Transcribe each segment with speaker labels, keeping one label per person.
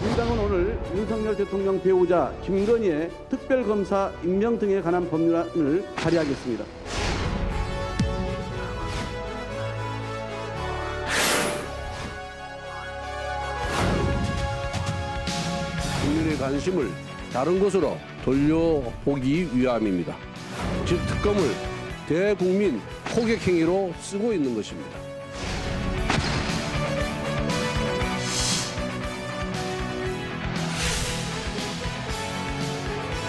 Speaker 1: 민주당은 오늘 윤석열 대통령 배우자 김건희의 특별검사 임명 등에 관한 법률안을 발의하겠습니다.
Speaker 2: 국민의 관심을 다른 곳으로 돌려보기 위함입니다. 즉 특검을 대국민 포격행위로 쓰고 있는 것입니다.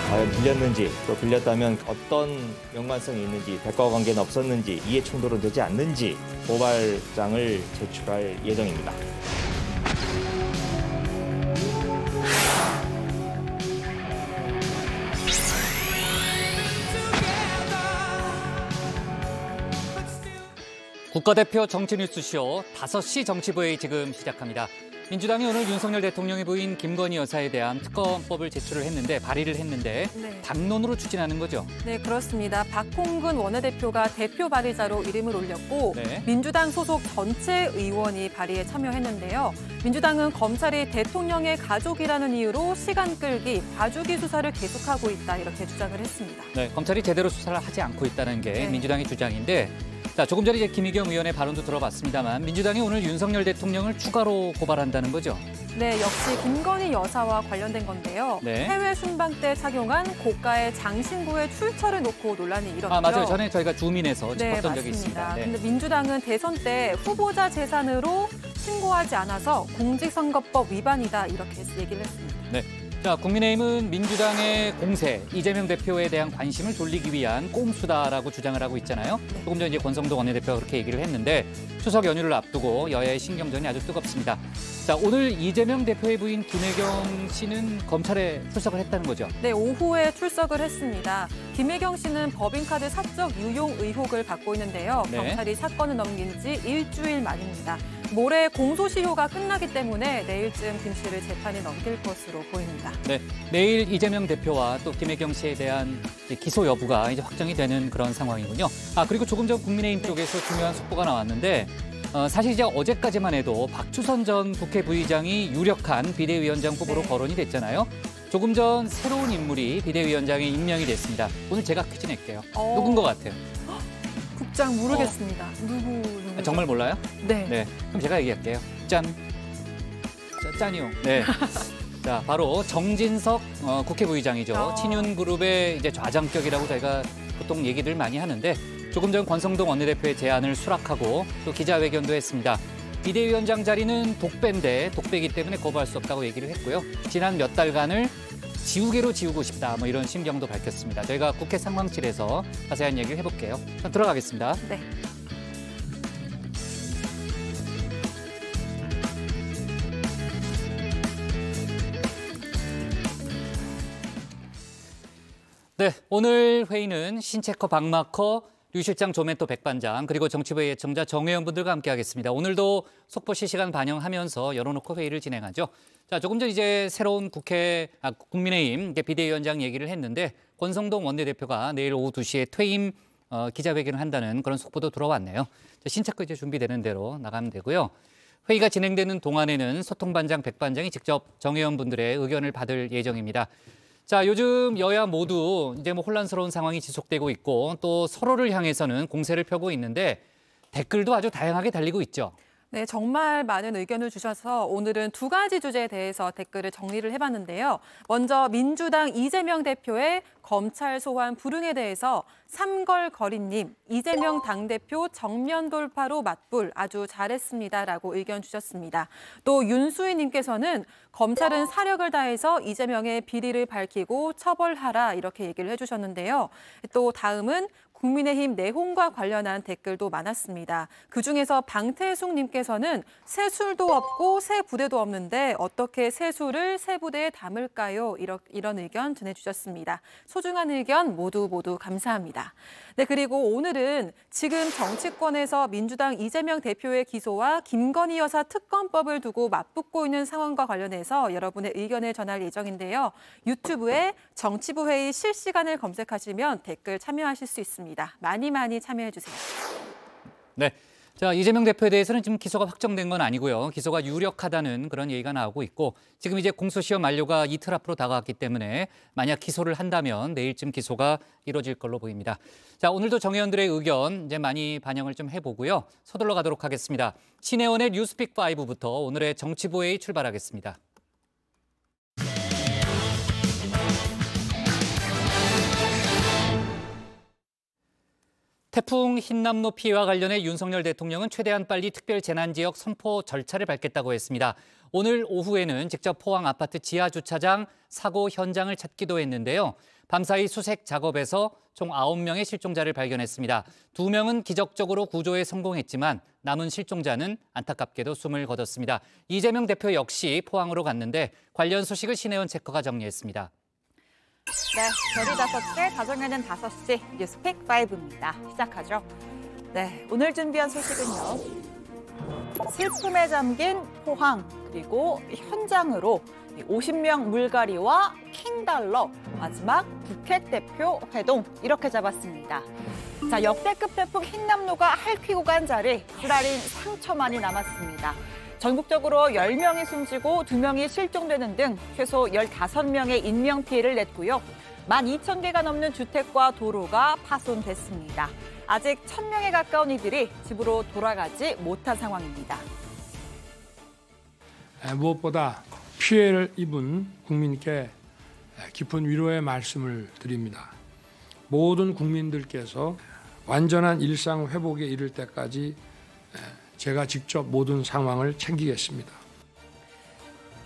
Speaker 3: 과연 빌렸는지, 또 빌렸다면 어떤 연관성이 있는지, 대가 관계는 없었는지, 이해 충돌은 되지 않는지 고발장을 제출할 예정입니다.
Speaker 4: 국가대표 정치뉴스쇼 5시 정치부회의 지금 시작합니다. 민주당이 오늘 윤석열 대통령의 부인 김건희 여사에 대한 특검법을 제출을 했는데 발의를 했는데
Speaker 5: 네.
Speaker 4: 당론으로 추진하는 거죠.
Speaker 5: 네, 그렇습니다. 박홍근 원내대표가 대표 발의자로 이름을 올렸고
Speaker 4: 네.
Speaker 5: 민주당 소속 전체 의원이 발의에 참여했는데요. 민주당은 검찰이 대통령의 가족이라는 이유로 시간 끌기, 봐주기 수사를 계속하고 있다 이렇게 주장을 했습니다.
Speaker 4: 네, 검찰이 제대로 수사를 하지 않고 있다는 게
Speaker 5: 네.
Speaker 4: 민주당의 주장인데 자, 조금 전에 이제 김의겸 의원의 발언도 들어봤습니다만 민주당이 오늘 윤석열 대통령을 추가로 고발한다는 거죠.
Speaker 5: 네, 역시 김건희 여사와 관련된 건데요.
Speaker 4: 네.
Speaker 5: 해외 순방 때 착용한 고가의 장신구의 출처를 놓고 논란이 일었죠.
Speaker 4: 아, 맞아요. 전에 저희가 주민에서 짚었던 적이 있습니다.
Speaker 5: 네. 근데 민주당은 대선 때 후보자 재산으로 신고하지 않아서 공직선거법 위반이다 이렇게 얘기를 했습니다.
Speaker 4: 네. 자, 국민의힘은 민주당의 공세, 이재명 대표에 대한 관심을 돌리기 위한 꼼수다라고 주장을 하고 있잖아요.
Speaker 5: 네.
Speaker 4: 조금 전 이제 권성동 원내대표가 그렇게 얘기를 했는데 추석 연휴를 앞두고 여야의 신경전이 아주 뜨겁습니다. 자, 오늘 이재명 대표의 부인 김혜경 씨는 검찰에 출석을 했다는 거죠.
Speaker 5: 네, 오후에 출석을 했습니다. 김혜경 씨는 법인카드 사적 유용 의혹을 받고 있는데요.
Speaker 4: 네.
Speaker 5: 경찰이 사건을 넘긴 지 일주일 만입니다. 모레 공소시효가 끝나기 때문에 내일쯤 김 씨를 재판에 넘길 것으로 보입니다.
Speaker 4: 네, 내일 이재명 대표와 또 김혜경 씨에 대한 기소 여부가 이제 확정이 되는 그런 상황이군요. 아, 그리고 조금 전 국민의힘 쪽에서 중요한 속보가 나왔는데 사실 이제 어제까지만 해도 박주선 전 국회 부의장이 유력한 비대위원장 후보로
Speaker 5: 네.
Speaker 4: 거론이 됐잖아요. 조금 전 새로운 인물이 비대위원장에 임명이 됐습니다. 오늘 제가 퀴즈 낼게요. 누군 것 같아요?
Speaker 5: 국장 모르겠습니다. 누구?
Speaker 4: 정말 몰라요?
Speaker 5: 네.
Speaker 4: 네, 그럼 제가 얘기할게요. 짠. 짠이요. 네. 자, 바로 정진석 국회 부의장이죠. 친윤그룹의 이제 좌장격이라고 저희가 보통 얘기를 많이 하는데 조금 전 권성동 원내대표의 제안을 수락하고 또 기자회견도 했습니다. 비대위원장 자리는 독배인데 독배이기 때문에 거부할 수 없다고 얘기를 했고요. 지난 몇 달간을 지우개로 지우고 싶다 뭐 이런 심경도 밝혔습니다. 저희가 국회 상황실에서 자세한 얘기를 해볼게요. 그럼 들어가겠습니다.
Speaker 5: 네.
Speaker 4: 네, 오늘 회의는 신체커 박마커, 류 실장 조멘토 백반장 그리고 정치부의 예청자 정의원분들과 함께하겠습니다. 오늘도 속보 실시간 반영하면서 열어놓고 회의를 진행하죠. 자, 조금 전 이제 새로운 국민의힘 비대위원장 얘기를 했는데 권성동 원내대표가 내일 오후 2시에 퇴임 기자회견을 한다는 그런 속보도 들어왔네요. 신체커 이제 준비되는 대로 나가면 되고요. 회의가 진행되는 동안에는 소통반장 백반장이 직접 정의원분들의 의견을 받을 예정입니다. 자, 요즘 여야 모두 이제 뭐 혼란스러운 상황이 지속되고 있고 또 서로를 향해서는 공세를 펴고 있는데 댓글도 아주 다양하게 달리고 있죠.
Speaker 5: 네, 정말 많은 의견을 주셔서 오늘은 2가지 주제에 대해서 댓글을 정리를 해봤는데요. 먼저 민주당 이재명 대표의 검찰 소환 불응에 대해서 삼걸거리님, 이재명 당대표 정면 돌파로 맞불 아주 잘했습니다라고 의견 주셨습니다. 또 윤수희님께서는 검찰은 사력을 다해서 이재명의 비리를 밝히고 처벌하라 이렇게 얘기를 해주셨는데요. 또 다음은 국민의힘 내홍과 관련한 댓글도 많았습니다. 그중에서 방태숙님께서는 새 술도 없고 새 부대도 없는데 어떻게 새 술을 새 부대에 담을까요? 이런 의견 전해주셨습니다. 소중한 의견 모두 감사합니다. 네, 그리고 오늘은 지금 정치권에서 민주당 이재명 대표의 기소와 김건희 여사 특검법을 두고 맞붙고 있는 상황과 관련해서 여러분의 의견을 전할 예정인데요. 유튜브에 정치부회의 실시간을 검색하시면 댓글 참여하실 수 있습니다. 많이 참여해 주세요.
Speaker 4: 네. 자, 이재명 대표에 대해서는 지금 기소가 확정된 건 아니고요. 기소가 유력하다는 그런 얘기가 나오고 있고 지금 이제 공소시효 만료가 이틀 앞으로 다가왔기 때문에 만약 기소를 한다면 내일쯤 기소가 이루어질 걸로 보입니다. 자, 오늘도 정의원들의 의견 이제 많이 반영을 좀 해보고요. 서둘러 가도록 하겠습니다. 신혜원의 뉴스픽 5부터 오늘의 정치부회의 출발하겠습니다. 태풍 흰남노 피해와 관련해 윤석열 대통령은 최대한 빨리 특별재난지역 선포 절차를 밟겠다고 했습니다. 오늘 오후에는 직접 포항 아파트 지하 주차장 사고 현장을 찾기도 했는데요. 밤사이 수색 작업에서 총 9명의 실종자를 발견했습니다. 2명은 기적적으로 구조에 성공했지만 남은 실종자는 안타깝게도 숨을 거뒀습니다. 이재명 대표 역시 포항으로 갔는데 관련 소식을 신혜원 체커가 정리했습니다.
Speaker 6: 네, 별이 5개, 가정에는 5시, 뉴스픽 5입니다. 시작하죠. 네, 오늘 준비한 소식은요. 슬픔에 잠긴 포항, 그리고 현장으로 50명 물갈이와 킹달러, 마지막 북핵 대표 회동, 이렇게 잡았습니다. 자, 역대급 태풍 흰남노가 핥히고 간 자리, 쓰라린 상처만이 남았습니다. 전국적으로 10명이 숨지고 2명이 실종되는 등 최소 15명의 인명피해를 냈고요. 12,000개가 넘는 주택과 도로가 파손됐습니다. 아직 1,000명에 가까운 이들이 집으로 돌아가지 못한 상황입니다.
Speaker 7: 무엇보다 피해를 입은 국민께 깊은 위로의 말씀을 드립니다. 모든 국민들께서 완전한 일상 회복에 이를 때까지 제가 직접 모든 상황을 챙기겠습니다.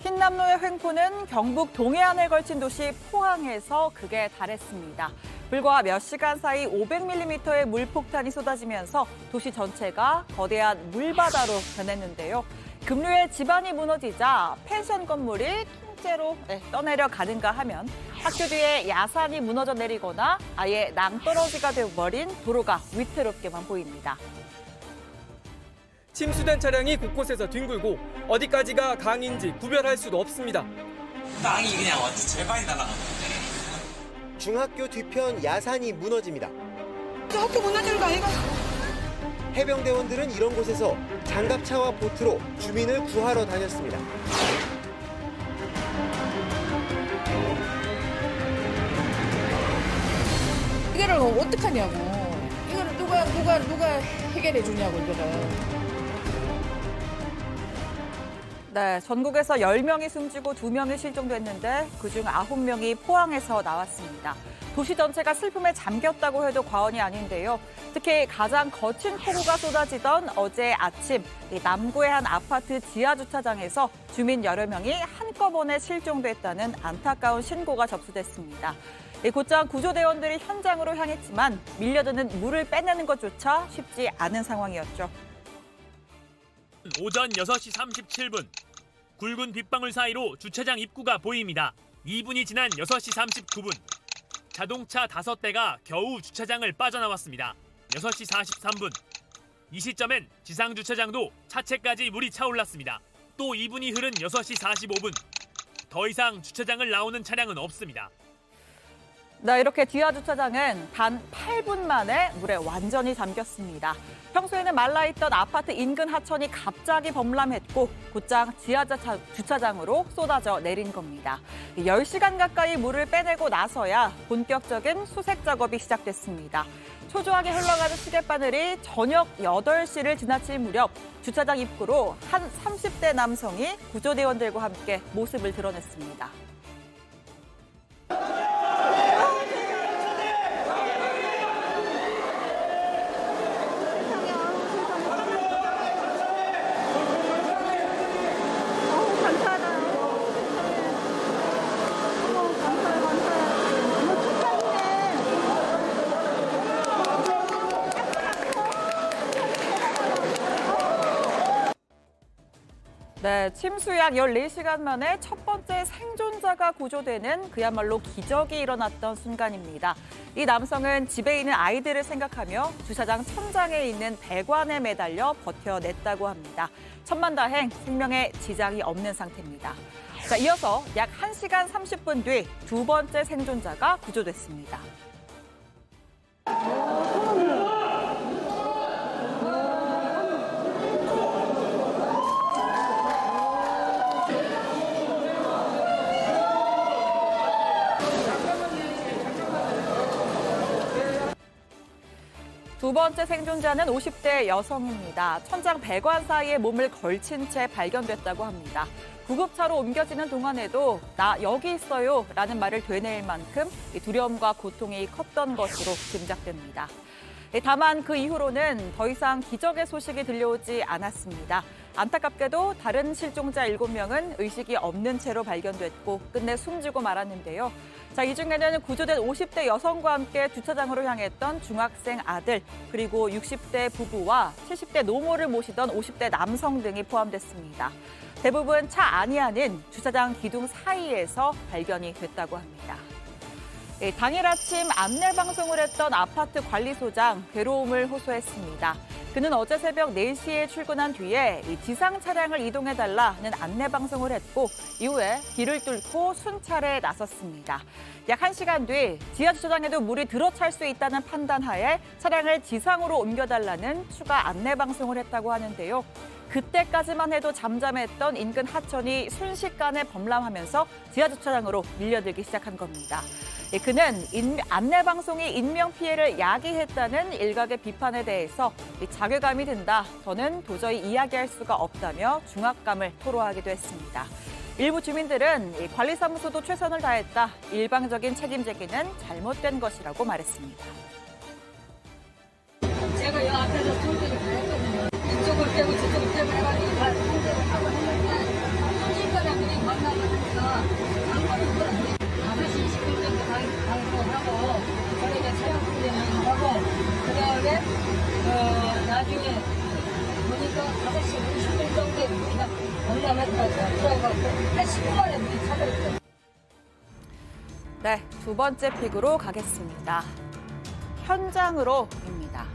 Speaker 6: 흰남노의 횡포는 경북 동해안을 걸친 도시 포항에서 극에 달했습니다. 불과 몇 시간 사이 500mm의 물폭탄이 쏟아지면서 도시 전체가 거대한 물바다로 변했는데요. 급류에 집안이 무너지자 펜션 건물이 통째로 떠내려 가는가 하면 학교 뒤에 야산이 무너져 내리거나 아예 낭떠러지가 되어버린 도로가 위태롭게만 보입니다.
Speaker 8: 침수된 차량이 곳곳에서 뒹굴고 어디까지가 강인지 구별할 수도 없습니다.
Speaker 9: 땅이 그냥 완전 제방이 날아가는데.
Speaker 10: 중학교 뒤편 야산이 무너집니다.
Speaker 11: 학교 무너지는 거 아이가?
Speaker 10: 해병대원들은 이런 곳에서 장갑차와 보트로 주민을 구하러 다녔습니다.
Speaker 11: 이거를 어떡하냐고. 이거를 누가 해결해 주냐고, 이거를.
Speaker 6: 네, 전국에서 10명이 숨지고 2명이 실종됐는데 그중 9명이 포항에서 나왔습니다. 도시 전체가 슬픔에 잠겼다고 해도 과언이 아닌데요. 특히 가장 거친 폭우가 쏟아지던 어제 아침 남구의 한 아파트 지하 주차장에서 주민 여러 명이 한꺼번에 실종됐다는 안타까운 신고가 접수됐습니다. 곧장 구조대원들이 현장으로 향했지만 밀려드는 물을 빼내는 것조차 쉽지 않은 상황이었죠.
Speaker 12: 오전 6시 37분, 굵은 빗방울 사이로 주차장 입구가 보입니다. 2분이 지난 6시 39분, 자동차 5대가 겨우 주차장을 빠져나왔습니다. 6시 43분, 이 시점엔 지상 주차장도 차체까지 물이 차올랐습니다. 또 2분이 흐른 6시 45분, 더 이상 주차장을 나오는 차량은 없습니다.
Speaker 6: 네, 이렇게 지하 주차장은 단 8분 만에 물에 완전히 잠겼습니다. 평소에는 말라있던 아파트 인근 하천이 갑자기 범람했고 곧장 지하 주차장으로 쏟아져 내린 겁니다. 10시간 가까이 물을 빼내고 나서야 본격적인 수색 작업이 시작됐습니다. 초조하게 흘러가는 시랫바늘이 저녁 8시를 지나칠 무렵 주차장 입구로 한 30대 남성이 구조대원들과 함께 모습을 드러냈습니다. 네, 침수 약 14시간 만에 첫 번째 생존자가 구조되는 그야말로 기적이 일어났던 순간입니다. 이 남성은 집에 있는 아이들을 생각하며 주차장 천장에 있는 배관에 매달려 버텨냈다고 합니다. 천만다행, 생명에 지장이 없는 상태입니다. 자, 이어서 약 1시간 30분 뒤 두 번째 생존자가 구조됐습니다. 두 번째 생존자는 50대 여성입니다. 천장 배관 사이에 몸을 걸친 채 발견됐다고 합니다. 구급차로 옮겨지는 동안에도 나 여기 있어요 라는 말을 되뇌일 만큼 두려움과 고통이 컸던 것으로 짐작됩니다. 다만 그 이후로는 더 이상 기적의 소식이 들려오지 않았습니다. 안타깝게도 다른 실종자 7명은 의식이 없는 채로 발견됐고 끝내 숨지고 말았는데요. 자, 이 중에는 구조된 50대 여성과 함께 주차장으로 향했던 중학생 아들, 그리고 60대 부부와 70대 노모를 모시던 50대 남성 등이 포함됐습니다. 대부분 차 안이 아닌 주차장 기둥 사이에서 발견이 됐다고 합니다. 당일 아침 안내 방송을 했던 아파트 관리소장 괴로움을 호소했습니다. 그는 어제 새벽 4시에 출근한 뒤에 지상 차량을 이동해달라는 안내 방송을 했고 이후에 길을 뚫고 순찰에 나섰습니다. 약 1시간 뒤 지하 주차장에도 물이 들어찰 수 있다는 판단하에 차량을 지상으로 옮겨달라는 추가 안내 방송을 했다고 하는데요. 그때까지만 해도 잠잠했던 인근 하천이 순식간에 범람하면서 지하 주차장으로 밀려들기 시작한 겁니다. 그는 안내 방송이 인명피해를 야기했다는 일각의 비판에 대해서 자괴감이 든다. 저는 도저히 이야기할 수가 없다며 중압감을 토로하기도 했습니다. 일부 주민들은 관리사무소도 최선을 다했다. 일방적인 책임제기는 잘못된 것이라고 말했습니다.
Speaker 13: 제가 이 앞에서 조절을 했거든요. 이쪽을 떼고 저쪽을 떼고 해가지고 다 통제를 하고 했는데 순식간에 물이 만나니까 방법은 5시 20분 정도 방송하고 저희가 차량 훈련을 하고 그다음에 나중에 보니까 5시 50분 정도에 물이 범람했다고 들어가고 한 10분 만에 물이 차버렸어요.
Speaker 6: 네, 두 번째 픽으로 가겠습니다. 현장으로입니다.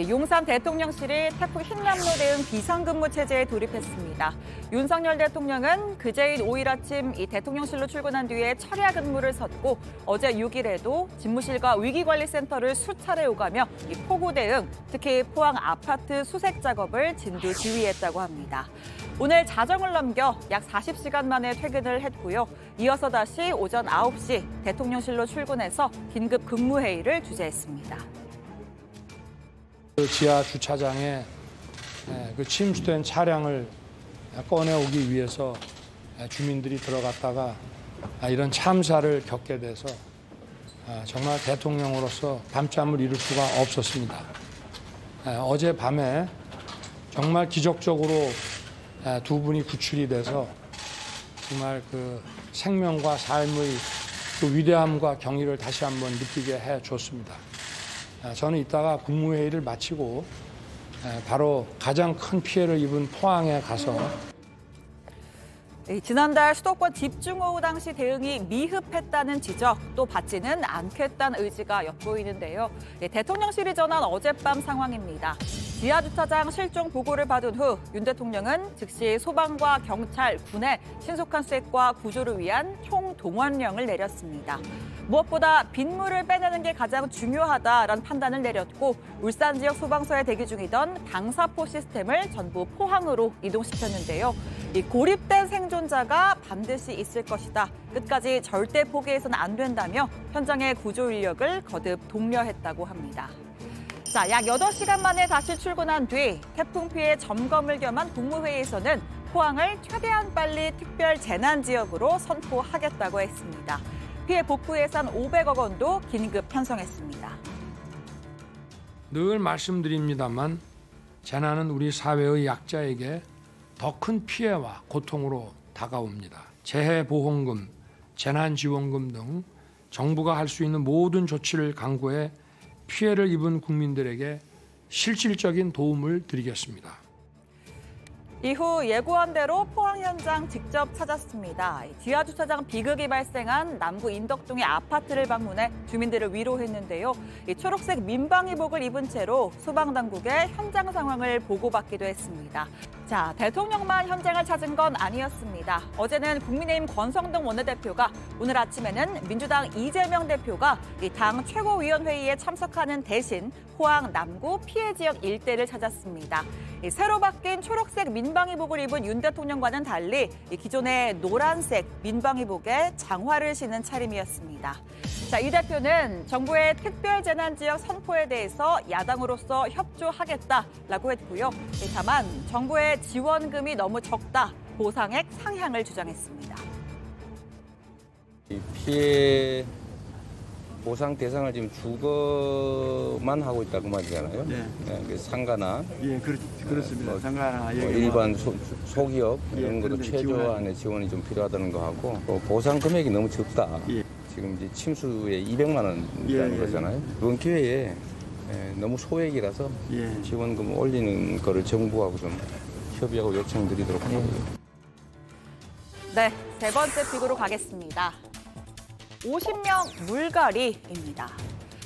Speaker 6: 용산 대통령실이 태풍 흰남노 대응 비상근무 체제에 돌입했습니다. 윤석열 대통령은 그제인 5일 아침 이 대통령실로 출근한 뒤에 철야 근무를 섰고 어제 6일에도 집무실과 위기관리센터를 수차례 오가며 이 폭우 대응, 특히 포항 아파트 수색 작업을 진두 지휘했다고 합니다. 오늘 자정을 넘겨 약 40시간 만에 퇴근을 했고요. 이어서 다시 오전 9시 대통령실로 출근해서 긴급 근무회의를 주재했습니다.
Speaker 7: 그 지하 주차장에 그 침수된 차량을 꺼내오기 위해서 주민들이 들어갔다가 이런 참사를 겪게 돼서 정말 대통령으로서 밤잠을 이룰 수가 없었습니다. 어젯밤에 정말 기적적으로 두 분이 구출이 돼서 정말 그 생명과 삶의 그 위대함과 경의를 다시 한번 느끼게 해줬습니다. 저는 이따가 국무회의를 마치고 바로 가장 큰 피해를 입은 포항에 가서
Speaker 6: 지난달 수도권 집중호우 당시 대응이 미흡했다는 지적, 또 받지는 않겠다는 의지가 엿보이는데요. 대통령실이 전한 어젯밤 상황입니다. 지하주차장 실종 보고를 받은 후 윤 대통령은 즉시 소방과 경찰, 군의 신속한 수색과 구조를 위한 총동원령을 내렸습니다. 무엇보다 빗물을 빼내는 게 가장 중요하다라는 판단을 내렸고 울산 지역 소방서에 대기 중이던 방사포 시스템을 전부 포항으로 이동시켰는데요. 이 고립된 생존자가 반드시 있을 것이다. 끝까지 절대 포기해서는 안 된다며 현장의 구조 인력을 거듭 독려했다고 합니다. 자, 약 8시간 만에 다시 출근한 뒤 태풍 피해 점검을 겸한 국무회의에서는 포항을 최대한 빨리 특별 재난 지역으로 선포하겠다고 했습니다. 피해 복구 예산 500억 원도 긴급 편성했습니다.
Speaker 7: 늘 말씀드립니다만 재난은 우리 사회의 약자에게 더 큰 피해와 고통으로 다가옵니다. 재해보험금, 재난지원금 등 정부가 할 수 있는 모든 조치를 강구해 피해를 입은 국민들에게 실질적인 도움을 드리겠습니다.
Speaker 6: 이후 예고한 대로 포항 현장 직접 찾았습니다. 지하주차장 비극이 발생한 남구 인덕동의 아파트를 방문해 주민들을 위로했는데요. 초록색 민방위복을 입은 채로 소방당국의 현장 상황을 보고받기도 했습니다. 자, 대통령만 현장을 찾은 건 아니었습니다. 어제는 국민의힘 권성동 원내대표가, 오늘 아침에는 민주당 이재명 대표가 이 당 최고위원회의에 참석하는 대신 포항 남구 피해 지역 일대를 찾았습니다. 새로 바뀐 초록색 민방위복을 입은 윤 대통령과는 달리 기존의 노란색 민방위복에 장화를 신은 차림이었습니다. 자, 이 대표는 정부의 특별재난지역 선포에 대해서 야당으로서 협조하겠다라고 했고요. 다만 정부의 지원금이 너무 적다, 보상액 상향을 주장했습니다.
Speaker 14: 피해 보상 대상을 지금 주거만 하고 있다 그 말이잖아요.
Speaker 15: 네.
Speaker 14: 네, 상가나
Speaker 15: 예, 그렇습니다. 상가나
Speaker 14: 일반 소기업 이런 것도 최저한의 지원이 좀 필요하다는 거 하고 보상 금액이 너무 적다.
Speaker 15: 예.
Speaker 14: 지금 이제 침수에 200만 원이라는 거잖아요. 이번 기회에 너무 소액이라서 지원금 올리는 거를 정부하고 좀 협의하고 요청드리도록 하고요.
Speaker 6: 네, 세 번째 픽으로 가겠습니다. 50명 물갈이입니다.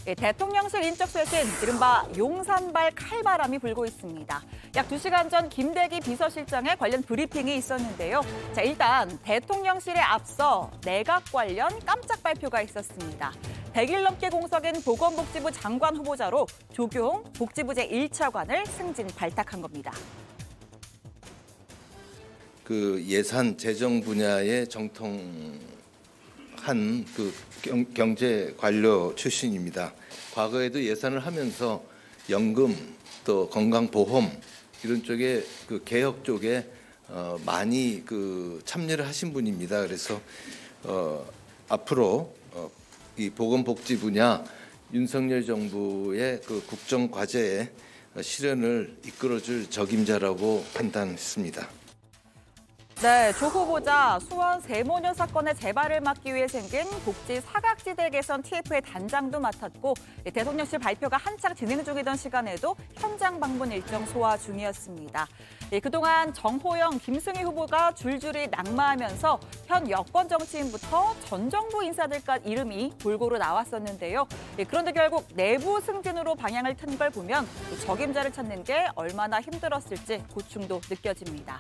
Speaker 6: 대통령실 인적쇄신, 이른바 용산발 칼바람이 불고 있습니다. 약 2시간 전 김대기 비서실장의 관련 브리핑이 있었는데요. 자, 일단 대통령실에 앞서 내각 관련 깜짝 발표가 있었습니다. 100일 넘게 공석인 보건복지부 장관 후보자로 조규홍 복지부제 1차관을 승진 발탁한 겁니다.
Speaker 16: 그 예산 재정 분야에 정통한 그 경제 관료 출신입니다. 과거에도 예산을 하면서 연금 또 건강보험 이런 쪽에 그 개혁 쪽에 많이 그 참여를 하신 분입니다. 그래서 앞으로 이 보건복지 분야 윤석열 정부의 그 국정 과제의 실현을 이끌어줄 적임자라고 판단했습니다.
Speaker 6: 네, 조 후보자 수원 세모녀 사건의 재발을 막기 위해 생긴 복지 사각지대 개선 TF의 단장도 맡았고 대통령실 발표가 한창 진행 중이던 시간에도 현장 방문 일정 소화 중이었습니다. 그동안 정호영, 김승희 후보가 줄줄이 낙마하면서 현 여권 정치인부터 전 정부 인사들까지 이름이 골고루 나왔었는데요. 그런데 결국 내부 승진으로 방향을 튼 걸 보면 적임자를 찾는 게 얼마나 힘들었을지 고충도 느껴집니다.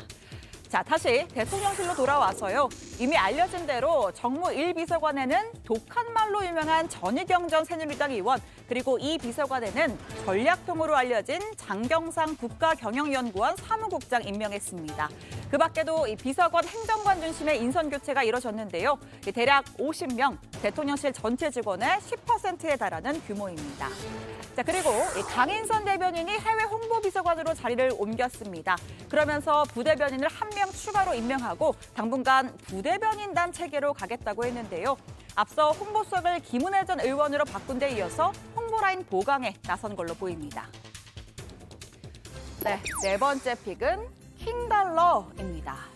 Speaker 6: 자, 다시 대통령실로 돌아와서요. 이미 알려진 대로 정무 1비서관에는 독한 말로 유명한 전희경 전 새누리당 의원, 그리고 이 비서관에는 전략통으로 알려진 장경상 국가경영연구원 사무국장 임명했습니다. 그 밖에도 이 비서관 행정관 중심의 인선 교체가 이뤄졌는데요. 대략 50명, 대통령실 전체 직원의 10%에 달하는 규모입니다. 자, 그리고 강인선 대변인이 해외 홍보비서관으로 자리를 옮겼습니다. 그러면서 부대변인을 한 명 추가로 임명하고 당분간 부대변인단 체계로 가겠다고 했는데요. 앞서 홍보수석을 김은혜 전 의원으로 바꾼 데 이어서 홍보라인 보강에 나선 걸로 보입니다. 네, 네 번째 픽은 킹달러입니다.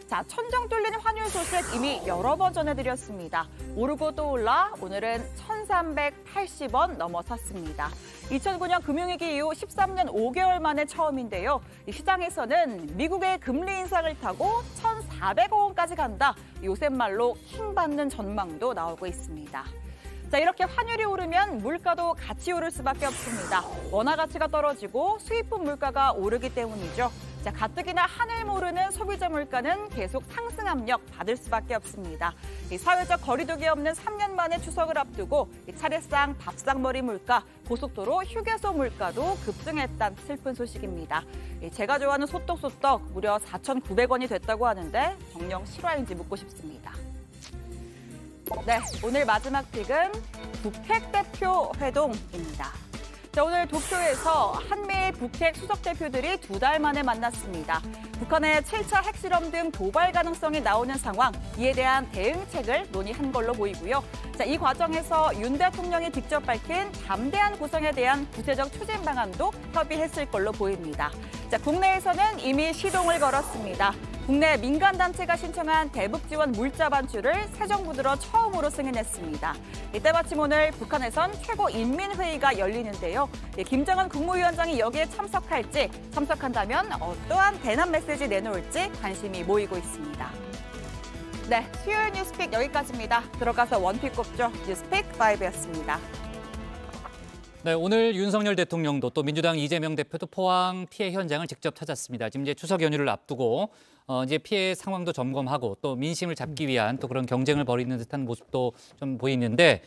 Speaker 6: 자, 천정 뚫린 환율 소식 이미 여러 번 전해드렸습니다. 오르고 또 올라 오늘은 1,380원 넘어섰습니다. 2009년 금융위기 이후 13년 5개월 만에 처음인데요. 시장에서는 미국의 금리 인상을 타고 1,400억 원까지 간다. 요새 말로 킹받는 전망도 나오고 있습니다. 자, 이렇게 환율이 오르면 물가도 같이 오를 수밖에 없습니다. 원화 가치가 떨어지고 수입품 물가가 오르기 때문이죠. 자, 가뜩이나 하늘 모르는 소비자 물가는 계속 상승 압력 받을 수밖에 없습니다. 이 사회적 거리두기 없는 3년 만에 추석을 앞두고 차례상, 밥상머리 물가, 고속도로 휴게소 물가도 급등했다는 슬픈 소식입니다. 제가 좋아하는 소떡소떡 무려 4,900원이 됐다고 하는데 정녕 실화인지 묻고 싶습니다. 네, 오늘 마지막 픽은 북핵 대표 회동입니다. 자, 오늘 도쿄에서 한미일 북핵 수석 대표들이 2달 만에 만났습니다. 북한의 7차 핵실험 등 도발 가능성이 나오는 상황, 이에 대한 대응책을 논의한 걸로 보이고요. 자, 이 과정에서 윤 대통령이 직접 밝힌 담대한 구성에 대한 구체적 추진 방안도 협의했을 걸로 보입니다. 자, 국내에서는 이미 시동을 걸었습니다. 국내 민간단체가 신청한 대북 지원 물자 반출을 새 정부 들어 처음으로 승인했습니다. 이때 마침 오늘 북한에선 최고인민회의가 열리는데요. 김정은 국무위원장이 여기에 참석할지, 참석한다면 어떠한 대남 메시지 내놓을지 관심이 모이고 있습니다. 네, 수요일 뉴스픽 여기까지입니다. 들어가서 원픽 꼽죠. 뉴스픽 5였습니다.
Speaker 4: 네, 오늘 윤석열 대통령도 또 민주당 이재명 대표도 포항 피해 현장을 직접 찾았습니다. 지금 이제 추석 연휴를 앞두고 이제 피해 상황도 점검하고 또 민심을 잡기 위한 또 그런 경쟁을 벌이는 듯한 모습도 좀 보이는데,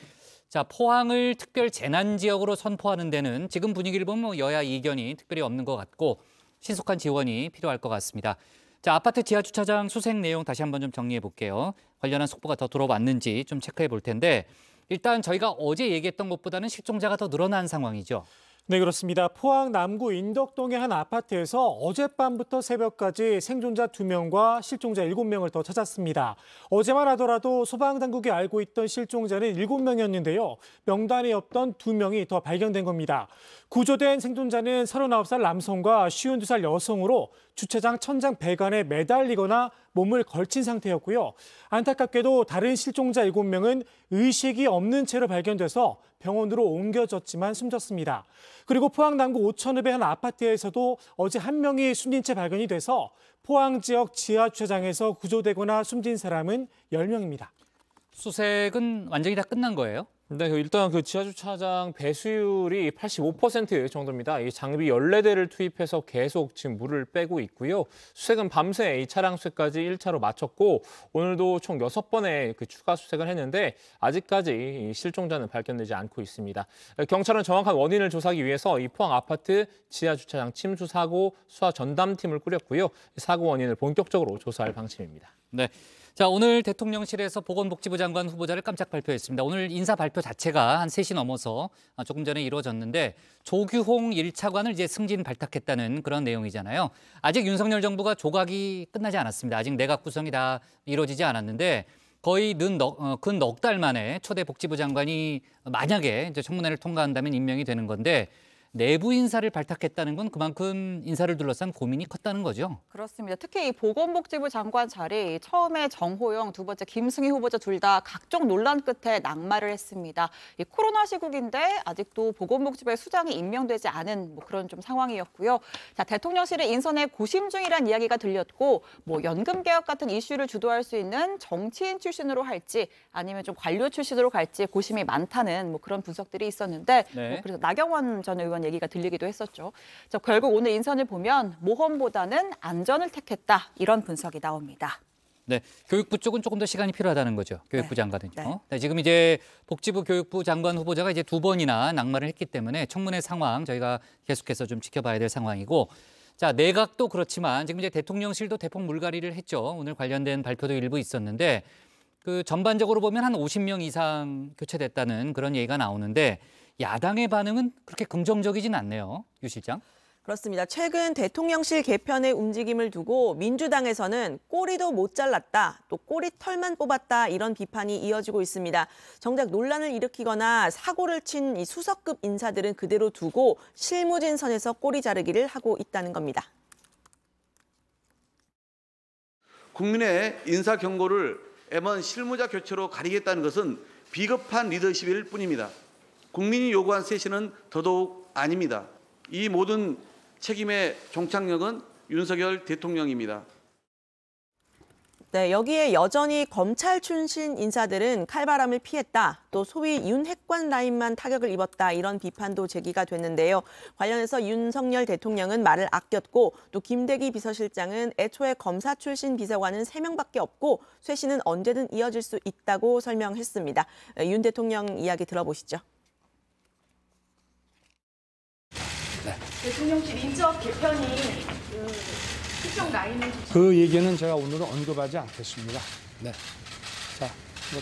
Speaker 4: 자, 포항을 특별 재난 지역으로 선포하는 데는 지금 분위기를 보면 여야 이견이 특별히 없는 것 같고 신속한 지원이 필요할 것 같습니다. 자, 아파트 지하 주차장 수색 내용 다시 한번 좀 정리해 볼게요. 관련한 속보가 더 들어왔는지 좀 체크해 볼 텐데, 일단 저희가 어제 얘기했던 것보다는 실종자가 더 늘어난 상황이죠.
Speaker 17: 네, 그렇습니다. 포항 남구 인덕동의 한 아파트에서 어젯밤부터 새벽까지 생존자 2명과 실종자 7명을 더 찾았습니다. 어제만 하더라도 소방당국이 알고 있던 실종자는 7명이었는데요. 명단에 없던 2명이 더 발견된 겁니다. 구조된 생존자는 39살 남성과 52살 여성으로 주차장 천장 배관에 매달리거나 몸을 걸친 상태였고요. 안타깝게도 다른 실종자 7명은 의식이 없는 채로 발견돼서 병원으로 옮겨졌지만 숨졌습니다. 그리고 포항 남구 오천읍의 한 아파트에서도 어제 한 명이 숨진 채 발견이 돼서 포항 지역 지하 주차장에서 구조되거나 숨진 사람은 10명입니다.
Speaker 4: 수색은 완전히 다 끝난 거예요?
Speaker 18: 네, 일단 그 지하주차장 배수율이 85% 정도입니다. 이 장비 14대를 투입해서 계속 지금 물을 빼고 있고요. 수색은 밤새 이 차량 수색까지 1차로 마쳤고 오늘도 총 6번의 그 추가 수색을 했는데 아직까지 이 실종자는 발견되지 않고 있습니다. 경찰은 정확한 원인을 조사하기 위해서 이 포항 아파트 지하주차장 침수 사고 수사 전담팀을 꾸렸고요. 사고 원인을 본격적으로 조사할 방침입니다.
Speaker 4: 네. 자, 오늘 대통령실에서 보건복지부 장관 후보자를 깜짝 발표했습니다. 오늘 인사 발표 자체가 한 3시 넘어서 조금 전에 이루어졌는데 조규홍 1차관을 이제 승진 발탁했다는 그런 내용이잖아요. 아직 윤석열 정부가 조각이 끝나지 않았습니다. 아직 내각 구성이 다 이루어지지 않았는데 거의 근 넉 달 만에 초대 복지부 장관이 만약에 이제 청문회를 통과한다면 임명이 되는 건데 내부 인사를 발탁했다는 건 그만큼 인사를 둘러싼 고민이 컸다는 거죠.
Speaker 6: 그렇습니다. 특히 이 보건복지부 장관 자리 처음에 정호영, 두 번째 김승희 후보자 둘 다 각종 논란 끝에 낙마를 했습니다. 이 코로나 시국인데 아직도 보건복지부의 수장이 임명되지 않은 그런 좀 상황이었고요. 자, 대통령실의 인선에 고심 중이란 이야기가 들렸고 연금 개혁 같은 이슈를 주도할 수 있는 정치인 출신으로 할지 아니면 좀 관료 출신으로 갈지 고심이 많다는 그런 분석들이 있었는데
Speaker 4: 네.
Speaker 6: 그래서 나경원 전 의원 얘기가 들리기도 했었죠. 자, 결국 오늘 인선을 보면 모험보다는 안전을 택했다 이런 분석이 나옵니다.
Speaker 4: 네, 교육부 쪽은 조금 더 시간이 필요하다는 거죠. 교육부 장관은요.
Speaker 6: 네.
Speaker 4: 네, 지금 이제 복지부 교육부 장관 후보자가 이제 2번이나 낙마를 했기 때문에 청문회 상황 저희가 계속해서 좀 지켜봐야 될 상황이고, 자, 내각도 그렇지만 지금 이제 대통령실도 대폭 물갈이를 했죠. 오늘 관련된 발표도 일부 있었는데 그 전반적으로 보면 한 50명 이상 교체됐다는 그런 얘기가 나오는데 야당의 반응은 그렇게 긍정적이진 않네요. 유 실장.
Speaker 19: 그렇습니다. 최근 대통령실 개편의 움직임을 두고 민주당에서는 꼬리도 못 잘랐다, 또 꼬리털만 뽑았다 이런 비판이 이어지고 있습니다. 정작 논란을 일으키거나 사고를 친 이 수석급 인사들은 그대로 두고 실무진선에서 꼬리 자르기를 하고 있다는 겁니다.
Speaker 1: 국민의 인사 경고를 M1 실무자 교체로 가리겠다는 것은 비겁한 리더십일 뿐입니다. 국민이 요구한 쇄신은 더더욱 아닙니다. 이 모든 책임의 종착역은 윤석열 대통령입니다.
Speaker 19: 네, 여기에 여전히 검찰 출신 인사들은 칼바람을 피했다, 또 소위 윤핵관 라인만 타격을 입었다 이런 비판도 제기가 됐는데요. 관련해서 윤석열 대통령은 말을 아꼈고 또 김대기 비서실장은 애초에 검사 출신 비서관은 3명밖에 없고 쇄신은 언제든 이어질 수 있다고 설명했습니다. 윤 대통령 이야기 들어보시죠.
Speaker 11: 네. 대통령실 인적 개편이 특정 라인을
Speaker 7: 그 얘기는 제가 오늘은 언급하지 않겠습니다. 네. 자,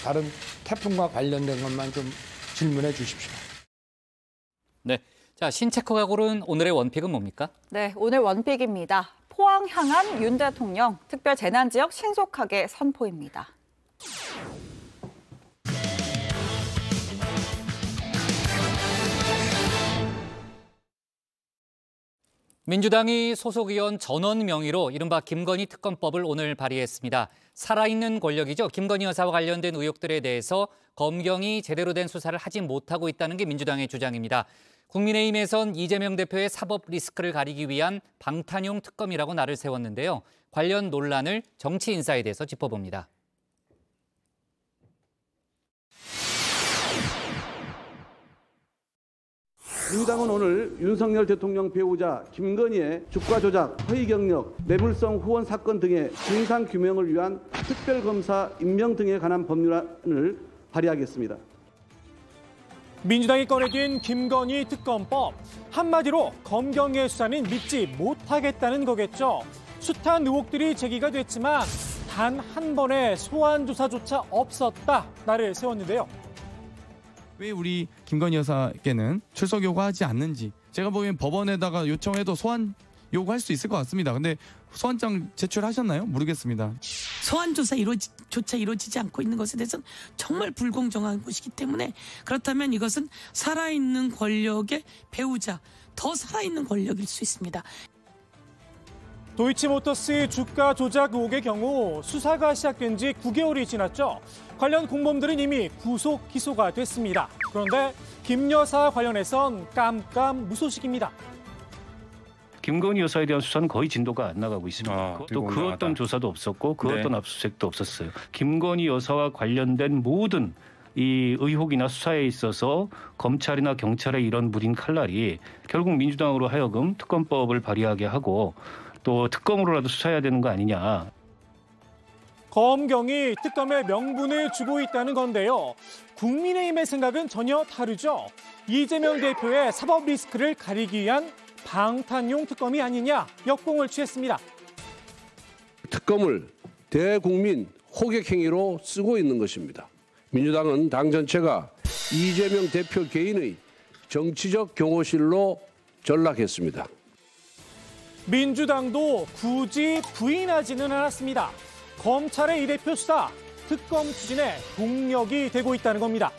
Speaker 7: 다른 태풍과 관련된 것만 좀 질문해 주십시오.
Speaker 4: 네. 자, 신체커가 고른 오늘의 원픽은 뭡니까?
Speaker 6: 네, 오늘 원픽입니다. 포항 향한 윤 대통령 특별 재난 지역 신속하게 선포입니다.
Speaker 4: 민주당이 소속 의원 전원 명의로 이른바 김건희 특검법을 오늘 발의했습니다. 살아있는 권력이죠. 김건희 여사와 관련된 의혹들에 대해서 검경이 제대로 된 수사를 하지 못하고 있다는 게 민주당의 주장입니다. 국민의힘에선 이재명 대표의 사법 리스크를 가리기 위한 방탄용 특검이라고 날을 세웠는데요. 관련 논란을 정치 인사에 대해서 짚어봅니다.
Speaker 1: 민주당은 오늘 윤석열 대통령 배우자 김건희의 주가 조작, 허위 경력, 뇌물성 후원 사건 등의 진상 규명을 위한 특별검사 임명 등에 관한 법률안을 발의하겠습니다.
Speaker 17: 민주당이 꺼내든 김건희 특검법. 한마디로 검경의 수사는 믿지 못하겠다는 거겠죠. 숱한 의혹들이 제기가 됐지만 단 한 번의 소환 조사조차 없었다 날을 세웠는데요.
Speaker 20: 왜 우리 김건희 여사에게는 출석 요구하지 않는지 제가 보기엔 법원에다가 요청해도 소환 요구할 수 있을 것 같습니다. 근데 소환장 제출하셨나요? 모르겠습니다.
Speaker 21: 소환 조차 이루어지지 않고 있는 것에 대해서는 정말 불공정한 것이기 때문에 그렇다면 이것은 살아있는 권력의 배우자, 더 살아있는 권력일 수 있습니다.
Speaker 17: 도이치모터스의 주가 조작 의혹의 경우 수사가 시작된 지 9개월이 지났죠. 관련 공범들은 이미 구속 기소가 됐습니다. 그런데 김 여사 관련해선 깜깜무소식입니다.
Speaker 22: 김건희 여사에 대한 수사는 거의 진도가 안 나가고 있습니다. 또 그 어떤 조사도 없었고 그 어떤 압수수색도 없었어요. 김건희 여사와 관련된 모든 이 의혹이나 수사에 있어서 검찰이나 경찰의 이런 무딘 칼날이 결국 민주당으로 하여금 특검법을 발의하게 하고 또 특검으로라도 수사해야 되는 거 아니냐.
Speaker 17: 검경이 특검에 명분을 주고 있다는 건데요. 국민의힘의 생각은 전혀 다르죠. 이재명 대표의 사법 리스크를 가리기 위한 방탄용 특검이 아니냐 역공을 취했습니다.
Speaker 2: 특검을 대국민 호객행위로 쓰고 있는 것입니다. 민주당은 당 전체가 이재명 대표 개인의 정치적 경호실로 전락했습니다.
Speaker 17: 민주당도 굳이 부인하지는 않았습니다. 검찰의 이 대표 수사, 특검 추진에 동력이 되고 있다는 겁니다.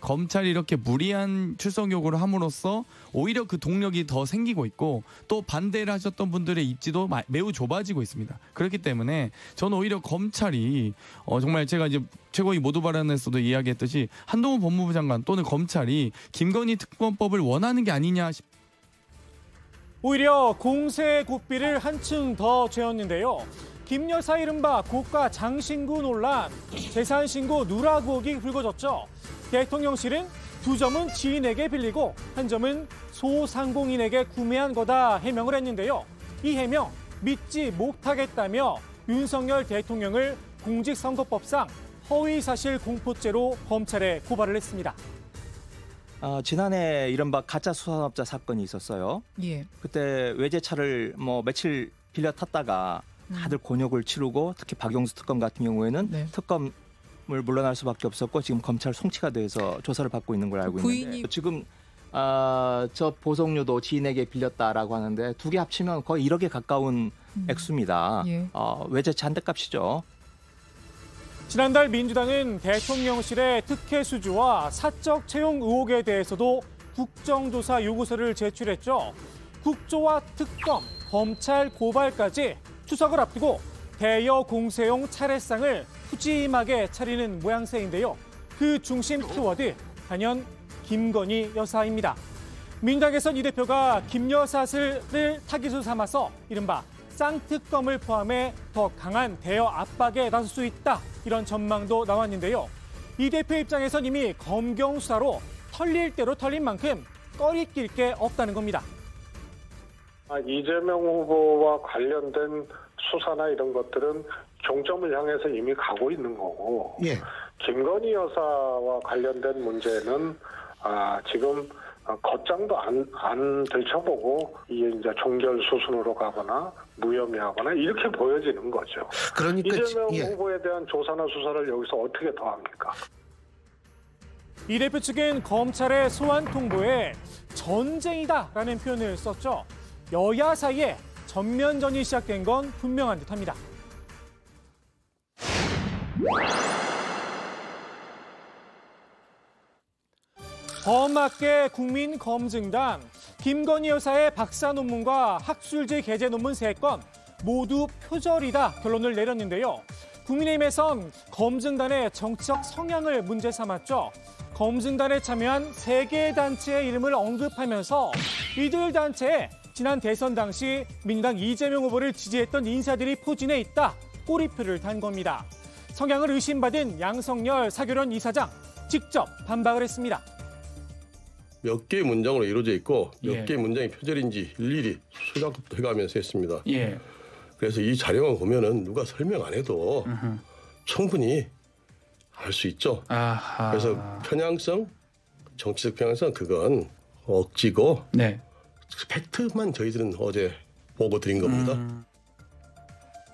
Speaker 20: 검찰이 이렇게 무리한 출석 요구를 함으로써 오히려 그 동력이 더 생기고 있고 또 반대를 하셨던 분들의 입지도 매우 좁아지고 있습니다. 그렇기 때문에 저는 오히려 검찰이 정말 제가 이제 최고위 모두 발언에서도 이야기했듯이 한동훈 법무부 장관 또는 검찰이 김건희 특검법을 원하는 게 아니냐 싶습니다.
Speaker 17: 오히려 공세의 고삐를 한층 더 죄었는데요. 김 여사 이른바 고가 장신구 논란, 재산신고 누락 의혹이 불거졌죠. 대통령실은 2점은 지인에게 빌리고 1점은 소상공인에게 구매한 거다 해명을 했는데요. 이 해명 믿지 못하겠다며 윤석열 대통령을 공직선거법상 허위사실 공포죄로 검찰에 고발을 했습니다.
Speaker 23: 지난해 이른바 가짜 수산업자 사건이 있었어요.
Speaker 24: 예.
Speaker 23: 그때 외제차를 며칠 빌려 탔다가 다들 곤욕을 치르고 특히 박용수 특검 같은 경우에는 네. 특검을 물러날 수밖에 없었고 지금 검찰 송치가 돼서 조사를 받고 있는 걸 알고 있는데 지금 저 보석류도 지인에게 빌렸다라고 하는데 두 개 합치면 거의 1억에 가까운 액수입니다.
Speaker 24: 예.
Speaker 23: 외제차 한 대 값이죠.
Speaker 17: 지난달 민주당은 대통령실의 특혜 수주와 사적 채용 의혹에 대해서도 국정조사 요구서를 제출했죠. 국조와 특검, 검찰 고발까지 추석을 앞두고 대여 공세용 차례상을 푸짐하게 차리는 모양새인데요. 그 중심 키워드 단연 김건희 여사입니다. 민주당에선 이 대표가 김 여사를 타깃으로 삼아서 이른바 쌍특검을 포함해 더 강한 대여 압박에 나설 수 있다. 이런 전망도 나왔는데요. 이 대표 입장에선 이미 검경 수사로 털릴 대로 털린 만큼 꺼리낄 게 없다는 겁니다.
Speaker 25: 이재명 후보와 관련된 수사나 이런 것들은 종점을 향해서 이미 가고 있는 거고 예. 김건희 여사와 관련된 문제는 지금 겉장도 안 들춰보고 이게 이제 종결 수순으로 가거나 무혐의하거나 이렇게 보여지는 거죠.
Speaker 26: 그러니까
Speaker 25: 이재명 후보에 대한 조사나 수사를 여기서 어떻게 더 합니까?
Speaker 17: 이 대표 측은 검찰의 소환 통보에 전쟁이다라는 표현을 썼죠. 여야 사이에 전면전이 시작된 건 분명한 듯합니다. 범학계 국민검증단, 김건희 여사의 박사 논문과 학술지 게재 논문 3건 모두 표절이다 결론을 내렸는데요. 국민의힘에선 검증단의 정치적 성향을 문제 삼았죠. 검증단에 참여한 3개 단체의 이름을 언급하면서 이들 단체에 지난 대선 당시 민주당 이재명 후보를 지지했던 인사들이 포진해 있다. 꼬리표를 단 겁니다. 성향을 의심받은 양성열 사교련 이사장 직접 반박을 했습니다.
Speaker 27: 몇 개의 문장으로 이루어져 있고 몇 개의 문장이 표절인지 일일이 수작업도 해가면서 했습니다.
Speaker 24: 예.
Speaker 27: 그래서 이 자료만 보면은 누가 설명 안 해도 충분히 알 수 있죠.
Speaker 24: 아하.
Speaker 27: 그래서 편향성, 정치적 편향성 그건 억지고 팩트만 저희들은 어제 보고 드린 겁니다.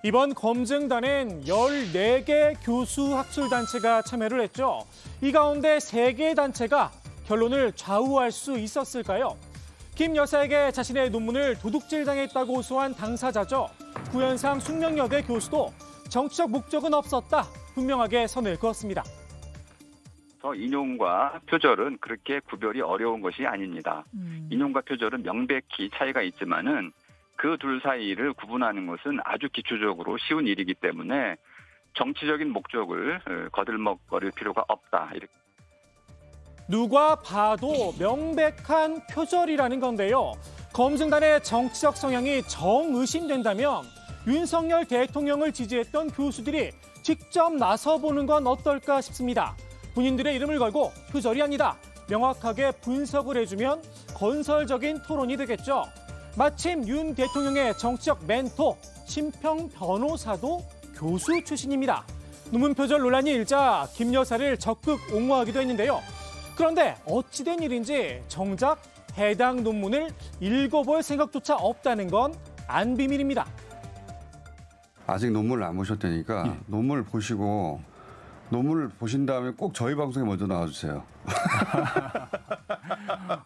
Speaker 17: 이번 검증단엔 14개 교수 학술단체가 참여를 했죠. 이 가운데 3개 단체가 결론을 좌우할 수 있었을까요? 김 여사에게 자신의 논문을 도둑질당했다고 호소한 당사자죠. 구현상 숙명여대 교수도 정치적 목적은 없었다. 분명하게 선을 그었습니다.
Speaker 3: 인용과 표절은 그렇게 구별이 어려운 것이 아닙니다. 인용과 표절은 명백히 차이가 있지만은 그 둘 사이를 구분하는 것은 아주 기초적으로 쉬운 일이기 때문에 정치적인 목적을 거들먹거릴 필요가 없다. 이렇게.
Speaker 17: 누가 봐도 명백한 표절이라는 건데요. 검증단의 정치적 성향이 정의심된다면 윤석열 대통령을 지지했던 교수들이 직접 나서보는 건 어떨까 싶습니다. 본인들의 이름을 걸고 표절이 아니다. 명확하게 분석을 해주면 건설적인 토론이 되겠죠. 마침 윤 대통령의 정치적 멘토 심평 변호사도 교수 출신입니다. 논문 표절 논란이 일자 김 여사를 적극 옹호하기도 했는데요. 그런데 어찌된 일인지 정작 해당 논문을 읽어볼 생각조차 없다는 건 안 비밀입니다.
Speaker 5: 아직 논문을 안 보셨다니까 논문을 보시고 논문을 보신 다음에 꼭 저희 방송에 먼저 나와주세요.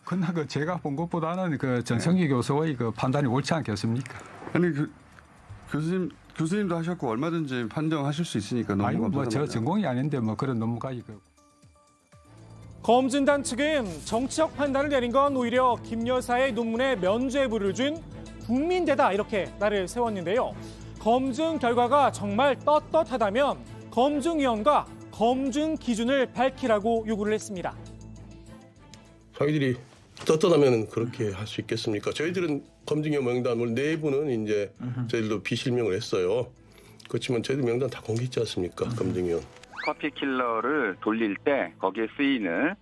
Speaker 8: 그러나 제가 본 것보다는 전성기 교수의 판단이 옳지 않겠습니까?
Speaker 5: 아니 교수님도 하셨고 얼마든지 판정하실 수 있으니까 논문
Speaker 8: 저 전공이 아닌데 그런 논문가
Speaker 17: 검증단 측은 정치적 판단을 내린 건 오히려 김 여사의 논문에 면죄부를 준 국민대다 이렇게 날을 세웠는데요. 검증 결과가 정말 떳떳하다면 검증위원과 검증 기준을 밝히라고 요구를 했습니다.
Speaker 27: 자기들이 떳떳하면 그렇게 할 수 있겠습니까? 저희들은 검증위원 명단을 내부는 이제 저희들도 비실명을 했어요. 그렇지만 저희들 명단 다 공개했지 않습니까? 검증위원.
Speaker 3: 커피킬러를 돌릴 때 거기에 쓰이는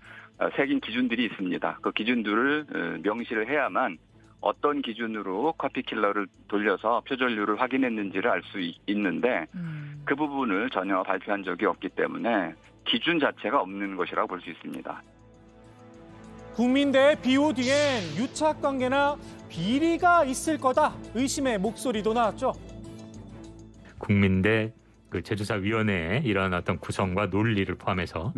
Speaker 3: 새긴 기준들이 있습니다. 그 기준들을 명시를 해야만 어떤 기준으로 커피킬러를 돌려서 표절률을 확인했는지를 알 수 있는데 그 부분을 전혀 발표한 적이 없기 때문에 기준 자체가 없는 것이라고 볼 수 있습니다.
Speaker 17: 국민대 BOD엔 유착관계나 비리가 있을 거다 의심의 목소리도 나왔죠.
Speaker 9: 국민대 제조사위원회의 이런 어떤 구성과 논리를 포함해서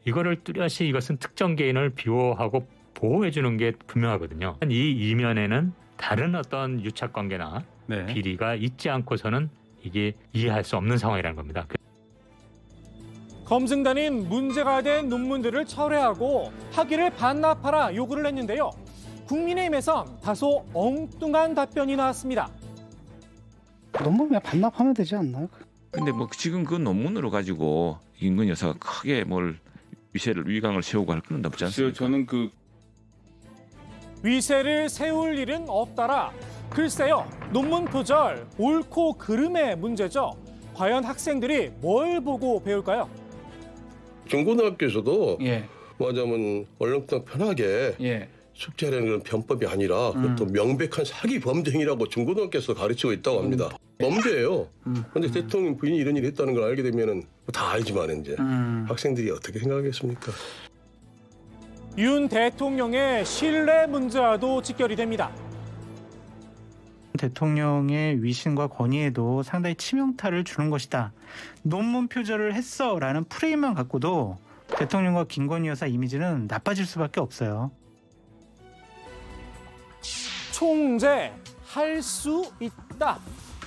Speaker 9: 이거를 뚜렷이 이것은 특정 개인을 비호하고 보호해주는 게 분명하거든요. 이 이면에는 다른 어떤 유착관계나 비리가 있지 않고서는 이게 이해할 수 없는 상황이라는 겁니다.
Speaker 17: 검증단인 문제가 된 논문들을 철회하고 학위를 반납하라 요구를 했는데요. 국민의힘에선 다소 엉뚱한 답변이 나왔습니다.
Speaker 10: 논문 그냥 반납하면 되지 않나요?
Speaker 24: 근데 지금 그 논문으로 가지고 임근 여사가 크게 위강을 세우고 할 건 없지 않습니까?
Speaker 10: 저는
Speaker 17: 위세를 세울 일은 없다라. 글쎄요, 논문 표절 옳고 그름의 문제죠. 과연 학생들이 뭘 보고 배울까요?
Speaker 27: 중고등학교에서도 말하자면 얼렁뚱 편하게 숙제하려는 그런 변법이 아니라 그것도 명백한 사기 범죄 행위라고 중고등학교에서 가르치고 있다고 합니다. 범죄예요. 그런데 대통령 부인이 이런 일을 했다는 걸 알게 되면은 다 알지만 이제 학생들이 어떻게 생각하겠습니까?
Speaker 17: 윤 대통령의 신뢰 문제와도 직결이 됩니다.
Speaker 10: 대통령의 위신과 권위에도 상당히 치명타를 주는 것이다. 논문 표절을 했어라는 프레임만 갖고도 대통령과 김건희 여사 이미지는 나빠질 수밖에 없어요.
Speaker 17: 총재할 수 있다.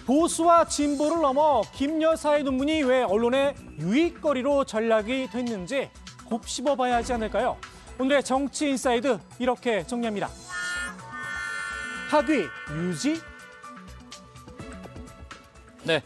Speaker 17: 보수와 진보를 넘어 김 여사의 논문이 왜 언론의 유익거리로 전락이 됐는지 곱씹어봐야 하지 않을까요? 오늘의 정치인사이드 이렇게 정리합니다. 학위 유지?
Speaker 4: 네.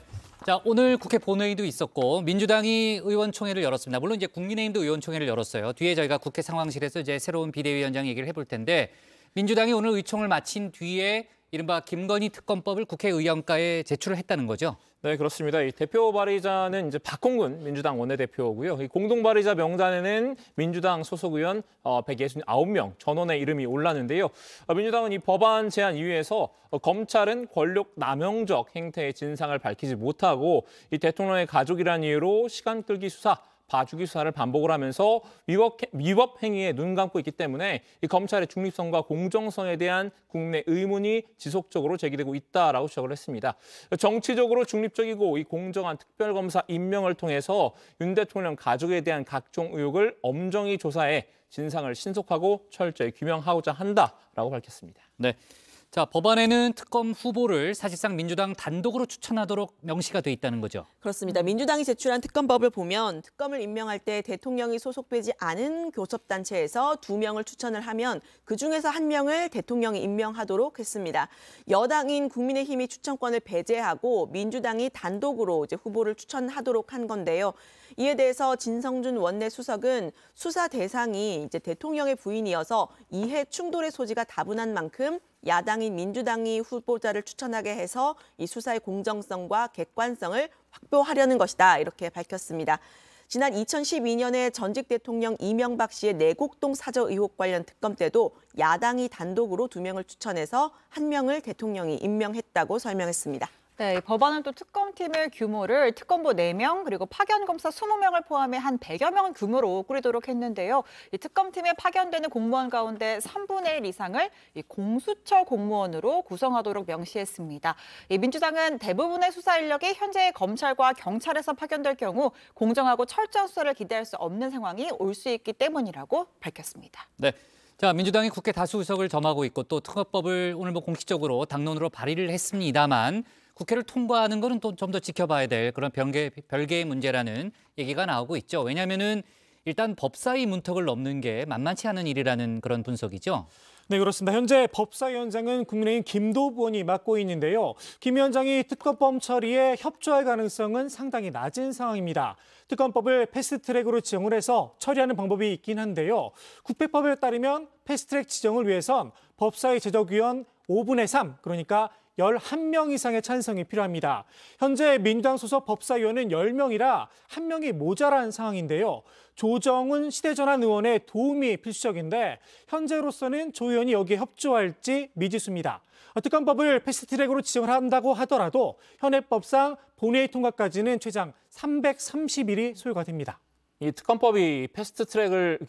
Speaker 4: 자, 오늘 국회 본회의도 있었고 민주당이 의원총회를 열었습니다. 물론 이제 국민의힘도 의원총회를 열었어요. 뒤에 저희가 국회 상황실에서 이제 새로운 비대위원장 얘기를 해볼 텐데 민주당이 오늘 의총을 마친 뒤에 이른바 김건희 특검법을 국회의원가에 제출을 했다는 거죠.
Speaker 18: 네, 그렇습니다. 이 대표 발의자는 이제 박홍근 민주당 원내대표고요. 이 공동 발의자 명단에는 민주당 소속 의원 169명 전원의 이름이 올랐는데요. 민주당은 이 법안 제안 이유에서 검찰은 권력 남용적 행태의 진상을 밝히지 못하고 이 대통령의 가족이라는 이유로 시간 끌기 수사 봐주기 수사를 반복을 하면서 위법 행위에 눈 감고 있기 때문에 이 검찰의 중립성과 공정성에 대한 국내 의문이 지속적으로 제기되고 있다라고 지적을 했습니다. 정치적으로 중립적이고 이 공정한 특별검사 임명을 통해서 윤 대통령 가족에 대한 각종 의혹을 엄정히 조사해 진상을 신속하고 철저히 규명하고자 한다라고 밝혔습니다.
Speaker 4: 네. 자, 법안에는 특검 후보를 사실상 민주당 단독으로 추천하도록 명시가 돼 있다는 거죠.
Speaker 12: 그렇습니다. 민주당이 제출한 특검법을 보면 특검을 임명할 때 대통령이 소속되지 않은 교섭단체에서 2명을 추천을 하면 그중에서 1명을 대통령이 임명하도록 했습니다. 여당인 국민의힘이 추천권을 배제하고 민주당이 단독으로 이제 후보를 추천하도록 한 건데요. 이에 대해서 진성준 원내수석은 수사 대상이 이제 대통령의 부인이어서 이해 충돌의 소지가 다분한 만큼 야당인 민주당이 후보자를 추천하게 해서 이 수사의 공정성과 객관성을 확보하려는 것이다, 이렇게 밝혔습니다. 지난 2012년에 전직 대통령 이명박 씨의 내곡동 사저 의혹 관련 특검 때도 야당이 단독으로 2명을 추천해서 1명을 대통령이 임명했다고 설명했습니다.
Speaker 6: 네, 법안은 또 특검팀의 규모를 특검보 4명 그리고 파견검사 20명을 포함해 한 100여 명 규모로 꾸리도록 했는데요. 이 특검팀에 파견되는 공무원 가운데 3분의 1 이상을 이 공수처 공무원으로 구성하도록 명시했습니다. 이 민주당은 대부분의 수사 인력이 현재 검찰과 경찰에서 파견될 경우 공정하고 철저한 수사를 기대할 수 없는 상황이 올 수 있기 때문이라고 밝혔습니다.
Speaker 4: 네. 자, 민주당이 국회 다수 의석을 점하고 있고 또 특검법을 오늘 공식적으로 당론으로 발의를 했습니다만 국회를 통과하는 거는 또 좀 더 지켜봐야 될 그런 별개의 문제라는 얘기가 나오고 있죠. 왜냐하면은 일단 법사위 문턱을 넘는 게 만만치 않은 일이라는 그런 분석이죠.
Speaker 17: 네, 그렇습니다. 현재 법사위원장은 국민의힘 김도부 의원이 맡고 있는데요. 김 위원장이 특검법 처리에 협조할 가능성은 상당히 낮은 상황입니다. 특검법을 패스트트랙으로 지정을 해서 처리하는 방법이 있긴 한데요. 국회법에 따르면 패스트트랙 지정을 위해선 법사위 제적위원 5분의 3, 그러니까 11명 이상의 찬성이 필요합니다. 현재 민주당 소속 법사위원은 10명이라 1명이 모자란 상황인데요. 조정훈 시대전환 의원의 도움이 필수적인데 현재로서는 조 의원이 여기에 협조할지 미지수입니다. 특검법을 패스트트랙으로 지정을 한다고 하더라도 현행법상 본회의 통과까지는 최장 330일이 소요가 됩니다.
Speaker 18: 이 특검법이 패스트트랙을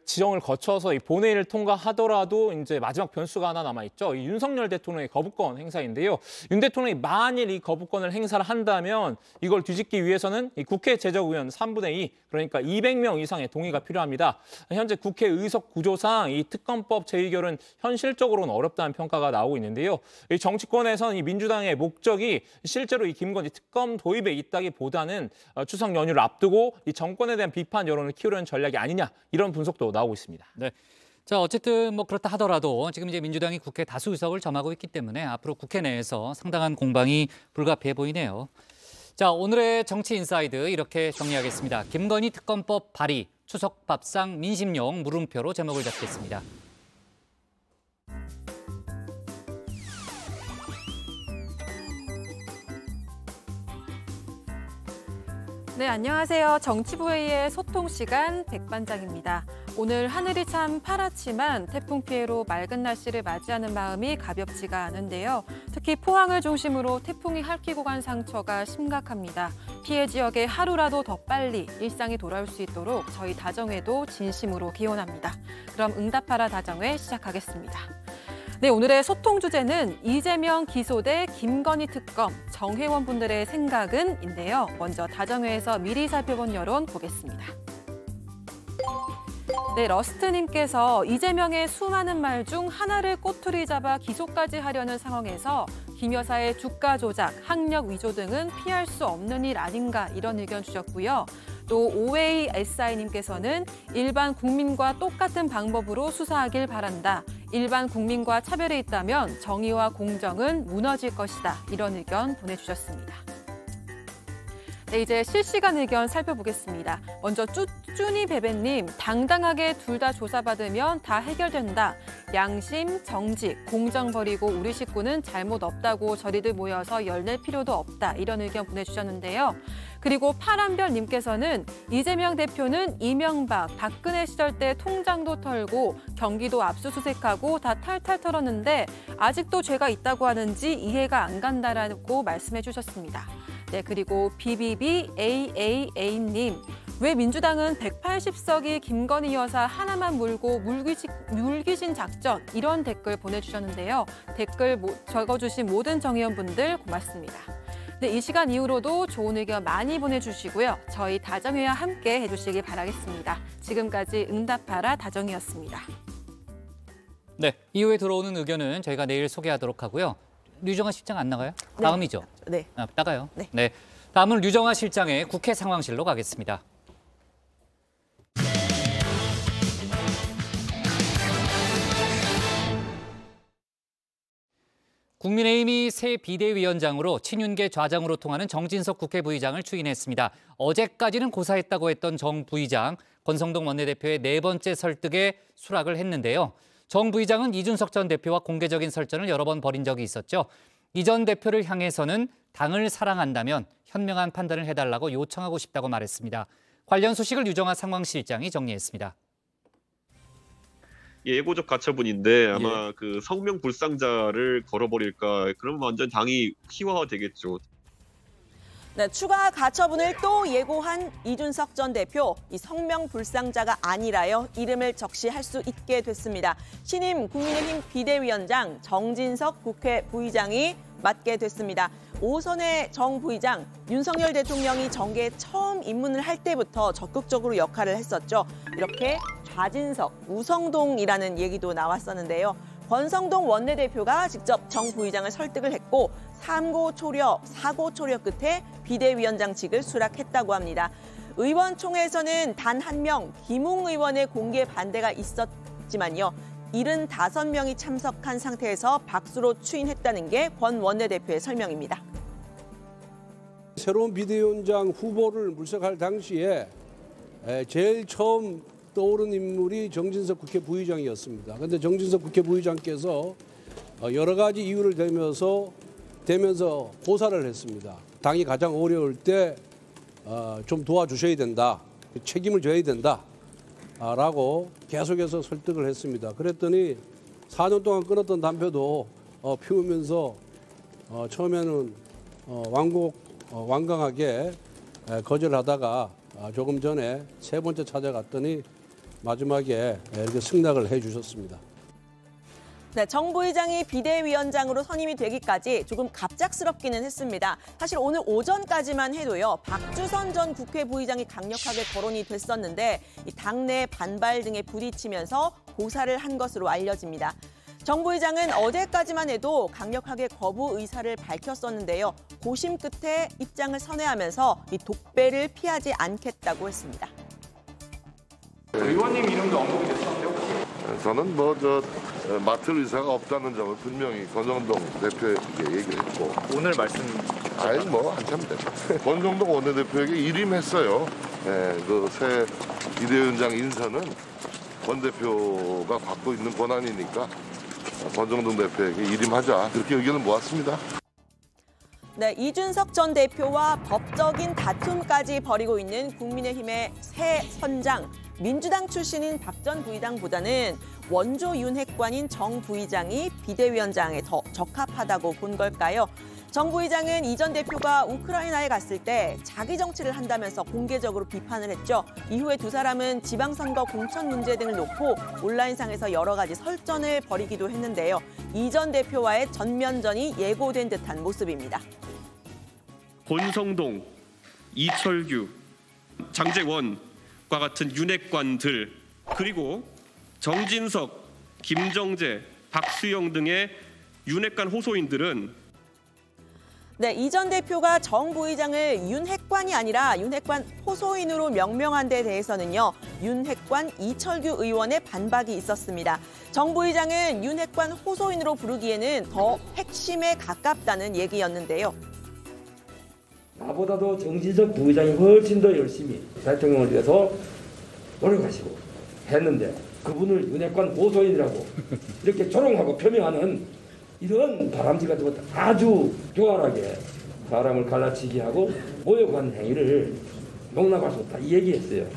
Speaker 18: 지정을 거쳐서 이 본회의를 통과하더라도 이제 마지막 변수가 하나 남아 있죠. 이 윤석열 대통령의 거부권 행사인데요. 윤 대통령이 만일 이 거부권을 행사를 한다면 이걸 뒤집기 위해서는 이 국회 제적의원 3분의 2, 그러니까 200명 이상의 동의가 필요합니다. 현재 국회 의석 구조상 이 특검법 재의결은 현실적으로는 어렵다는 평가가 나오고 있는데요. 이 정치권에서는 이 민주당의 목적이 실제로 이 김건희 특검 도입에 있다기보다는 추석 연휴를 앞두고 이 정권에 대한 비판 여론을 키우려는 전략이 아니냐, 이런 분석도 나오고 있습니다.
Speaker 4: 네. 자, 어쨌든 그렇다 하더라도 지금 이제 민주당이 국회 다수 의석을 점하고 있기 때문에 앞으로 국회 내에서 상당한 공방이 불가피해 보이네요. 자, 오늘의 정치 인사이드 이렇게 정리하겠습니다. 김건희 특검법 발의, 추석 밥상 민심용 물음표로 제목을 잡겠습니다.
Speaker 13: 네, 안녕하세요. 정치부회의의 소통 시간 백반장입니다. 오늘 하늘이 참 파랗지만 태풍 피해로 맑은 날씨를 맞이하는 마음이 가볍지가 않은데요. 특히 포항을 중심으로 태풍이 핥히고 간 상처가 심각합니다. 피해 지역에 하루라도 더 빨리 일상이 돌아올 수 있도록 저희 다정회도 진심으로 기원합니다. 그럼 응답하라 다정회 시작하겠습니다. 네, 오늘의 소통 주제는 이재명 기소 대 김건희 특검, 정회원분들의 생각은인데요. 먼저 다정회에서 미리 살펴본 여론 보겠습니다. 네, 러스트님께서 이재명의 수많은 말 중 하나를 꼬투리 잡아 기소까지 하려는 상황에서 김 여사의 주가 조작, 학력 위조 등은 피할 수 없는 일 아닌가, 이런 의견 주셨고요. 또 오웨이 SI님께서는 일반 국민과 똑같은 방법으로 수사하길 바란다. 일반 국민과 차별이 있다면 정의와 공정은 무너질 것이다. 이런 의견 보내주셨습니다. 네, 이제 실시간 의견 살펴보겠습니다. 먼저 쭈쭈니 베베님, 당당하게 둘 다 조사받으면 다 해결된다. 양심, 정직, 공정 버리고 우리 식구는 잘못 없다고 저리들 모여서 열낼 필요도 없다. 이런 의견 보내주셨는데요. 그리고 파란별님께서는 이재명 대표는 이명박, 박근혜 시절 때 통장도 털고 경기도 압수수색하고 다 탈탈 털었는데 아직도 죄가 있다고 하는지 이해가 안 간다라고 말씀해 주셨습니다. 네, 그리고 BBBAAA님, 왜 민주당은 180석이 김건희 여사 하나만 물고 물귀신 작전 이런 댓글 보내주셨는데요. 댓글 적어주신 모든 정의원분들 고맙습니다. 네, 이 시간 이후로도 좋은 의견 많이 보내주시고요. 저희 다정회와 함께 해주시기 바라겠습니다. 지금까지 응답하라 다정이었습니다.
Speaker 4: 네, 이후에 들어오는 의견은 저희가 내일 소개하도록 하고요. 류정아 실장 안 나가요?
Speaker 12: 네.
Speaker 4: 다음이죠?
Speaker 12: 네.
Speaker 4: 나가요. 네. 다음은 류정아 실장의 국회 상황실로 가겠습니다. 국민의힘이 새 비대위원장으로 친윤계 좌장으로 통하는 정진석 국회 부의장을 추인했습니다. 어제까지는 고사했다고 했던 정 부의장, 권성동 원내대표의 네 번째 설득에 수락을 했는데요. 정 부의장은 이준석 전 대표와 공개적인 설전을 여러 번 벌인 적이 있었죠. 이 전 대표를 향해서는 당을 사랑한다면 현명한 판단을 해달라고 요청하고 싶다고 말했습니다. 관련 소식을 류정아 상황실장이 정리했습니다.
Speaker 7: 예고적 가처분인데 아마 그 성명 불상자를 걸어버릴까 그러면 완전 당이 희화화되겠죠.
Speaker 12: 네, 추가 가처분을 또 예고한 이준석 전 대표, 이 성명 불상자가 아니라요 이름을 적시할 수 있게 됐습니다. 신임 국민의힘 비대위원장 정진석 국회 부의장이 맡게 됐습니다. 5선의 정 부의장, 윤석열 대통령이 정계에 처음 입문을 할 때부터 적극적으로 역할을 했었죠. 이렇게 좌진석, 우성동이라는 얘기도 나왔었는데요. 권성동 원내대표가 직접 정 부의장을 설득을 했고 사고 초려 끝에 비대위원장직을 수락했다고 합니다. 의원총회에서는 단 한 명, 김웅 의원의 공개 반대가 있었지만요. 75명이 참석한 상태에서 박수로 추인했다는 게 권 원내대표의 설명입니다.
Speaker 2: 새로운 비대위원장 후보를 물색할 당시에 제일 처음 떠오른 인물이 정진석 국회 부의장이었습니다. 그런데 정진석 국회 부의장께서 여러 가지 이유를 대면서 고사를 했습니다. 당이 가장 어려울 때 좀 도와주셔야 된다, 책임을 져야 된다 라고 계속해서 설득을 했습니다. 그랬더니 4년 동안 끊었던 담배도 피우면서 처음에는 완강하게 거절하다가 조금 전에 세 번째 찾아갔더니 마지막에 이렇게 승낙을 해주셨습니다.
Speaker 12: 네, 정 부의장이 비대위원장으로 선임이 되기까지 조금 갑작스럽기는 했습니다. 사실 오늘 오전까지만 해도요, 박주선 전 국회 부의장이 강력하게 거론이 됐었는데 이 당내 반발 등에 부딪히면서 고사를 한 것으로 알려집니다. 정 부의장은 어제까지만 해도 강력하게 거부 의사를 밝혔었는데요. 고심 끝에 입장을 선회하면서 이 독배를 피하지 않겠다고 했습니다.
Speaker 11: 의원님 이름도 언급이 됐었는데요. 저는 맡을 의사가 없다는 점을 분명히 권성동 대표에게 얘기를 했고 오늘 말씀 한참 됐죠. 권성동 원내대표에게 일임했어요. 그 새 비대위원장 인선은 권 대표가 갖고 있는 권한이니까 권성동 대표에게 일임하자 그렇게 의견을 모았습니다.
Speaker 12: 네, 이준석 전 대표와 법적인 다툼까지 벌이고 있는 국민의힘의 새 선장. 민주당 출신인 박 전 부의장보다는 원조 윤핵관인 정 부의장이 비대위원장에 더 적합하다고 본 걸까요? 정 부의장은 이 전 대표가 우크라이나에 갔을 때 자기 정치를 한다면서 공개적으로 비판을 했죠. 이후에 두 사람은 지방선거 공천 문제 등을 놓고 온라인상에서 여러 가지 설전을 벌이기도 했는데요. 이 전 대표와의 전면전이 예고된 듯한 모습입니다.
Speaker 14: 권성동, 이철규, 장제원 과 같은 윤핵관들 그리고 정진석, 김정재, 박수영 등의 윤핵관 호소인들은
Speaker 12: 네, 이 전 대표가 정 부의장을 윤핵관이 아니라 윤핵관 호소인으로 명명한 데 대해서는요. 윤핵관 이철규 의원의 반박이 있었습니다. 정 부의장은 윤핵관 호소인으로 부르기에는 더 핵심에 가깝다는 얘기였는데요.
Speaker 15: 나보다도 정진석 부의장이 훨씬 더 열심히 대통령을 위해서 노력하시고 했는데 그분을 윤핵관 호소인이라고 이렇게 조롱하고 표명하는 이런 바람직 같은 것도 아주 교활하게 사람을 갈라치기 하고 모욕하는 행위를 용납할 수 없다 이 얘기했어요.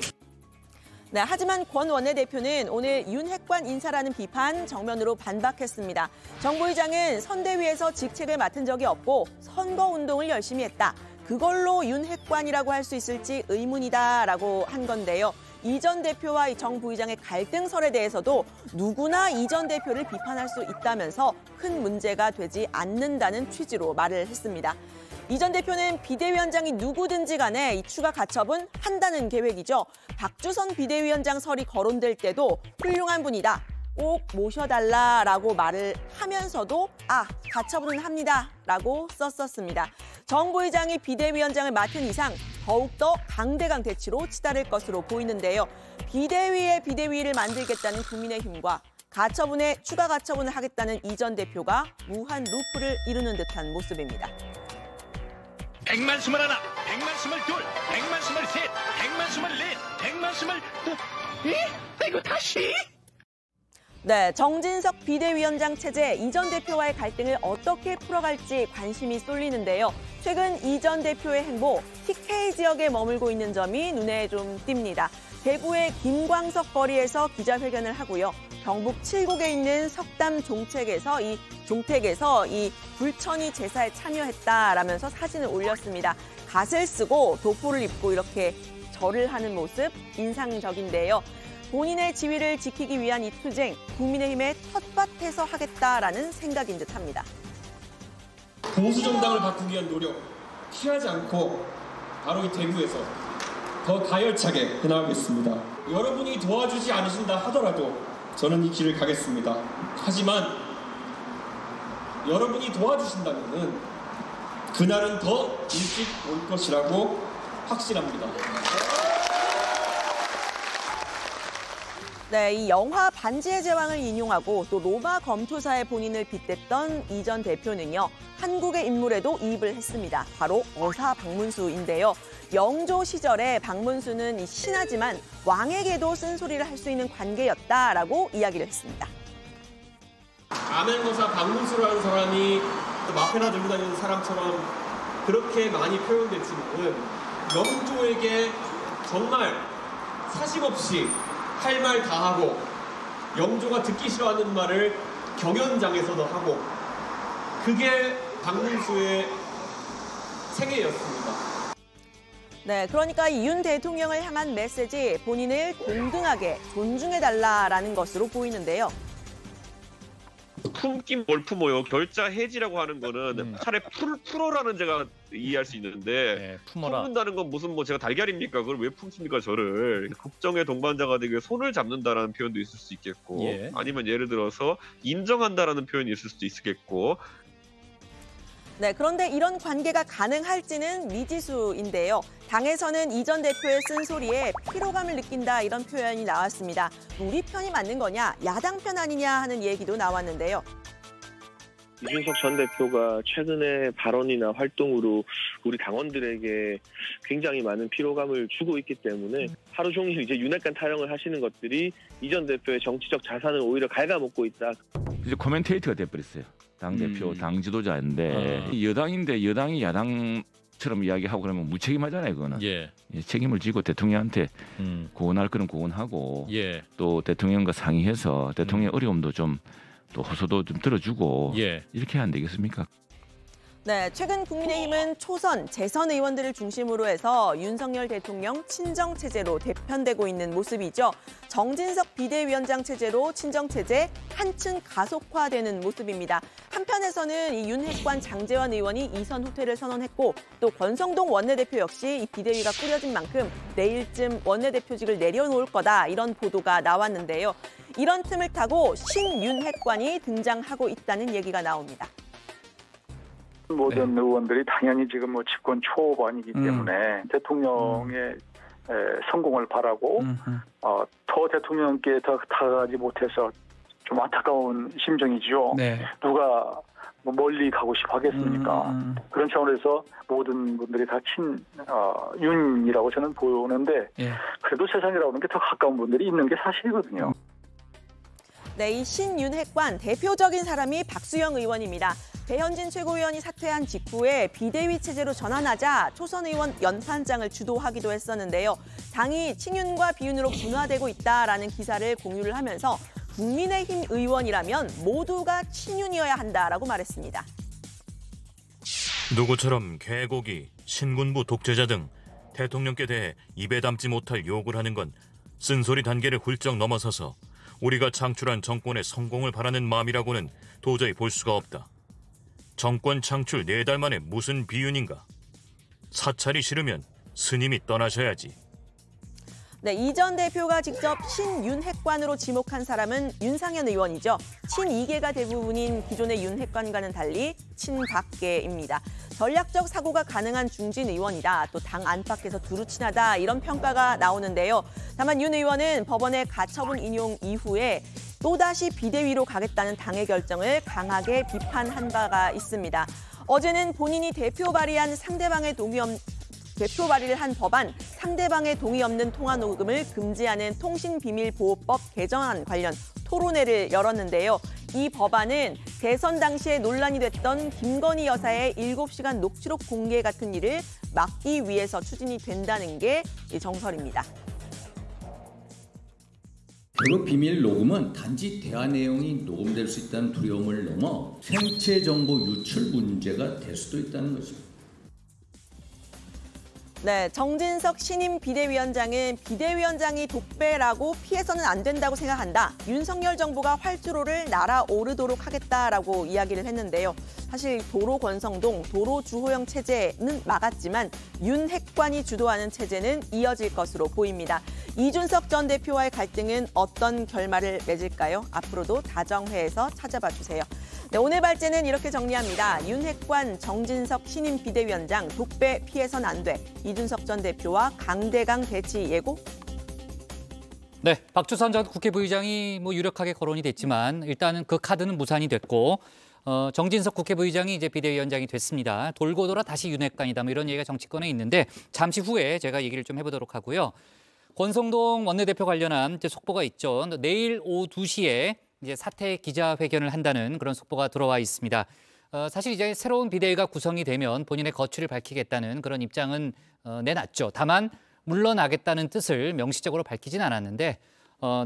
Speaker 12: 네, 하지만 권 원내대표는 오늘 윤핵관 인사라는 비판 정면으로 반박했습니다. 정 부의장은 선대위에서 직책을 맡은 적이 없고 선거운동을 열심히 했다. 그걸로 윤핵관이라고 할 수 있을지 의문이다라고 한 건데요. 이 전 대표와 이 정 부의장의 갈등설에 대해서도 누구나 이 전 대표를 비판할 수 있다면서 큰 문제가 되지 않는다는 취지로 말을 했습니다. 이 전 대표는 비대위원장이 누구든지 간에 이 추가 가처분 한다는 계획이죠. 박주선 비대위원장 설이 거론될 때도 훌륭한 분이다. 꼭 모셔달라라고 말을 하면서도 가처분은 합니다라고 썼었습니다. 정 부의장이 비대위원장을 맡은 이상 더욱더 강대강 대치로 치달을 것으로 보이는데요. 비대위에 비대위를 만들겠다는 국민의힘과 가처분에 추가 가처분을 하겠다는 이 전 대표가 무한 루프를 이루는 듯한 모습입니다.
Speaker 1: 100만 21, 100만 22, 100만 23, 100만 24, 100만 25. 이거 다시?
Speaker 12: 네, 정진석 비대위원장 체제 이 전 대표와의 갈등을 어떻게 풀어갈지 관심이 쏠리는데요. 최근 이 전 대표의 행보, TK 지역에 머물고 있는 점이 눈에 좀 띕니다. 대구의 김광석 거리에서 기자회견을 하고요. 경북 칠곡에 있는 석담 종택에서 이 불천이 제사에 참여했다라면서 사진을 올렸습니다. 갓을 쓰고 도포를 입고 이렇게 절을 하는 모습 인상적인데요. 본인의 지위를 지키기 위한 이 투쟁, 국민의힘의 텃밭에서 하겠다라는 생각인 듯합니다.
Speaker 16: 보수 정당을 바꾸기 위한 노력 피하지 않고 바로 이 대구에서 더 가열차게 해나가겠습니다. 여러분이 도와주지 않으신다 하더라도 저는 이 길을 가겠습니다. 하지만 여러분이 도와주신다면은 그날은 더 일찍 올 것이라고 확신합니다.
Speaker 12: 네, 이 영화 반지의 제왕을 인용하고 또 로마 검투사의 본인을 빗댔던 이 전 대표는요. 한국의 인물에도 이입을 했습니다. 바로 어사 박문수인데요. 영조 시절에 박문수는 이 신하지만 왕에게도 쓴소리를 할 수 있는 관계였다라고 이야기를 했습니다.
Speaker 16: 아멘거사 박문수라는 사람이 마페나 들고 다니는 사람처럼 그렇게 많이 표현됐지만 영조에게 정말 사심 없이 할 말 다 하고 영조가 듣기 싫어하는 말을 경연장에서도 하고 그게 박문수의 생애였습니다.
Speaker 12: 네, 그러니까 이 윤 대통령을 향한 메시지 본인을 동등하게 존중해달라라는 것으로 보이는데요.
Speaker 7: 품긴 뭘 품어요. 결자 해지라고 하는 거는 차라리 풀어라는 제가 이해할 수 있는데 품는다는 건 무슨 제가 달걀입니까? 그걸 왜 품습니까 저를? 국정의 동반자가 되기 위해 손을 잡는다라는 표현도 있을 수 있겠고 아니면 예를 들어서 인정한다라는 표현이 있을 수도 있겠고
Speaker 12: 네, 그런데 이런 관계가 가능할지는 미지수인데요. 당에서는 이 전 대표의 쓴소리에 피로감을 느낀다 이런 표현이 나왔습니다. 우리 편이 맞는 거냐, 야당 편 아니냐 하는 얘기도 나왔는데요.
Speaker 19: 이준석 전 대표가 최근의 발언이나 활동으로 우리 당원들에게 굉장히 많은 피로감을 주고 있기 때문에 하루 종일 이제 윤핵관 타령을 하시는 것들이 이 전 대표의 정치적 자산을 오히려 갉아먹고 있다.
Speaker 24: 이제 코멘테이터가 돼버렸어요. 당대표, 당 지도자인데 여당인데 여당이 야당처럼 이야기하고 그러면 무책임하잖아요. 그거는. 책임을 지고 대통령한테 고언할 거는 고언하고 또 대통령과 상의해서 대통령의 어려움도 좀 또 호소도 좀 들어주고 이렇게 해야 안 되겠습니까?
Speaker 12: 네, 최근 국민의힘은 초선, 재선 의원들을 중심으로 해서 윤석열 대통령 친정 체제로 대편되고 있는 모습이죠. 정진석 비대위원장 체제로 친정 체제 한층 가속화되는 모습입니다. 한편에서는 이 윤핵관 장제원 의원이 이선 후퇴를 선언했고 또 권성동 원내대표 역시 이 비대위가 꾸려진 만큼 내일쯤 원내대표직을 내려놓을 거다 이런 보도가 나왔는데요. 이런 틈을 타고 신윤핵관이 등장하고 있다는 얘기가 나옵니다.
Speaker 20: 모든 의원들이 당연히 지금 집권 초반이기 때문에 대통령의 성공을 바라고 더 대통령께 더 다가가지 못해서 좀 안타까운 심정이죠. 누가 멀리 가고 싶어 하겠습니까? 그런 차원에서 모든 분들이 다 친윤이라고 저는 보는데 그래도 세상이라고 하는 게 더 가까운 분들이 있는 게 사실이거든요.
Speaker 12: 네, 이 신윤핵관 대표적인 사람이 박수영 의원입니다. 배현진 최고위원이 사퇴한 직후에 비대위 체제로 전환하자 초선 의원 연판장을 주도하기도 했었는데요. 당이 친윤과 비윤으로 분화되고 있다라는 기사를 공유를 하면서 국민의힘 의원이라면 모두가 친윤이어야 한다라고 말했습니다.
Speaker 21: 누구처럼 궤곡이
Speaker 5: 신군부 독재자 등 대통령께 대해 입에 담지 못할 욕을 하는 건 쓴소리 단계를 훌쩍 넘어서서 우리가 창출한 정권의 성공을 바라는 마음이라고는 도저히 볼 수가 없다. 정권 창출 4달 만에 무슨 비윤인가? 사찰이 싫으면 스님이 떠나셔야지.
Speaker 12: 네, 이 전 대표가 직접 신윤핵관으로 지목한 사람은 윤상현 의원이죠. 친이계가 대부분인 기존의 윤핵관과는 달리 친박계입니다. 전략적 사고가 가능한 중진 의원이다. 또 당 안팎에서 두루 친하다. 이런 평가가 나오는데요. 다만 윤 의원은 법원의 가처분 인용 이후에 또다시 비대위로 가겠다는 당의 결정을 강하게 비판한 바가 있습니다. 어제는 본인이 대표 발의한 대표 발의를 한 법안, 상대방의 동의 없는 통화 녹음을 금지하는 통신비밀보호법 개정안 관련 토론회를 열었는데요. 이 법안은 대선 당시에 논란이 됐던 김건희 여사의 7시간 녹취록 공개 같은 일을 막기 위해서 추진이 된다는 게 정설입니다.
Speaker 8: 결국 비밀 녹음은 단지 대화 내용이 녹음될 수 있다는 두려움을 넘어 생체 정보 유출 문제가 될 수도 있다는 것입니다.
Speaker 12: 네, 정진석 신임 비대위원장은 비대위원장이 독배라고 피해서는 안 된다고 생각한다. 윤석열 정부가 활주로를 날아오르도록 하겠다라고 이야기를 했는데요. 사실 도로 권성동, 도로 주호영 체제는 막았지만 윤핵관이 주도하는 체제는 이어질 것으로 보입니다. 이준석 전 대표와의 갈등은 어떤 결말을 맺을까요? 앞으로도 다정회에서 찾아봐 주세요. 네, 오늘 발제는 이렇게 정리합니다. 윤핵관, 정진석 신임 비대위원장, 독배 피해선 안 돼. 이준석 전 대표와 강대강 대치 예고?
Speaker 4: 네, 박주선 전 국회 부의장이 유력하게 거론이 됐지만 일단은 그 카드는 무산이 됐고 정진석 국회 부의장이 이제 비대위원장이 됐습니다. 돌고 돌아 다시 윤핵관이다. 이런 얘기가 정치권에 있는데 잠시 후에 제가 얘기를 좀 해보도록 하고요. 권성동 원내대표 관련한 이제 속보가 있죠. 내일 오후 2시에 이제 사퇴 기자회견을 한다는 그런 속보가 들어와 있습니다. 사실 이제 새로운 비대위가 구성이 되면 본인의 거취를 밝히겠다는 그런 입장은 내놨죠. 다만 물러나겠다는 뜻을 명시적으로 밝히진 않았는데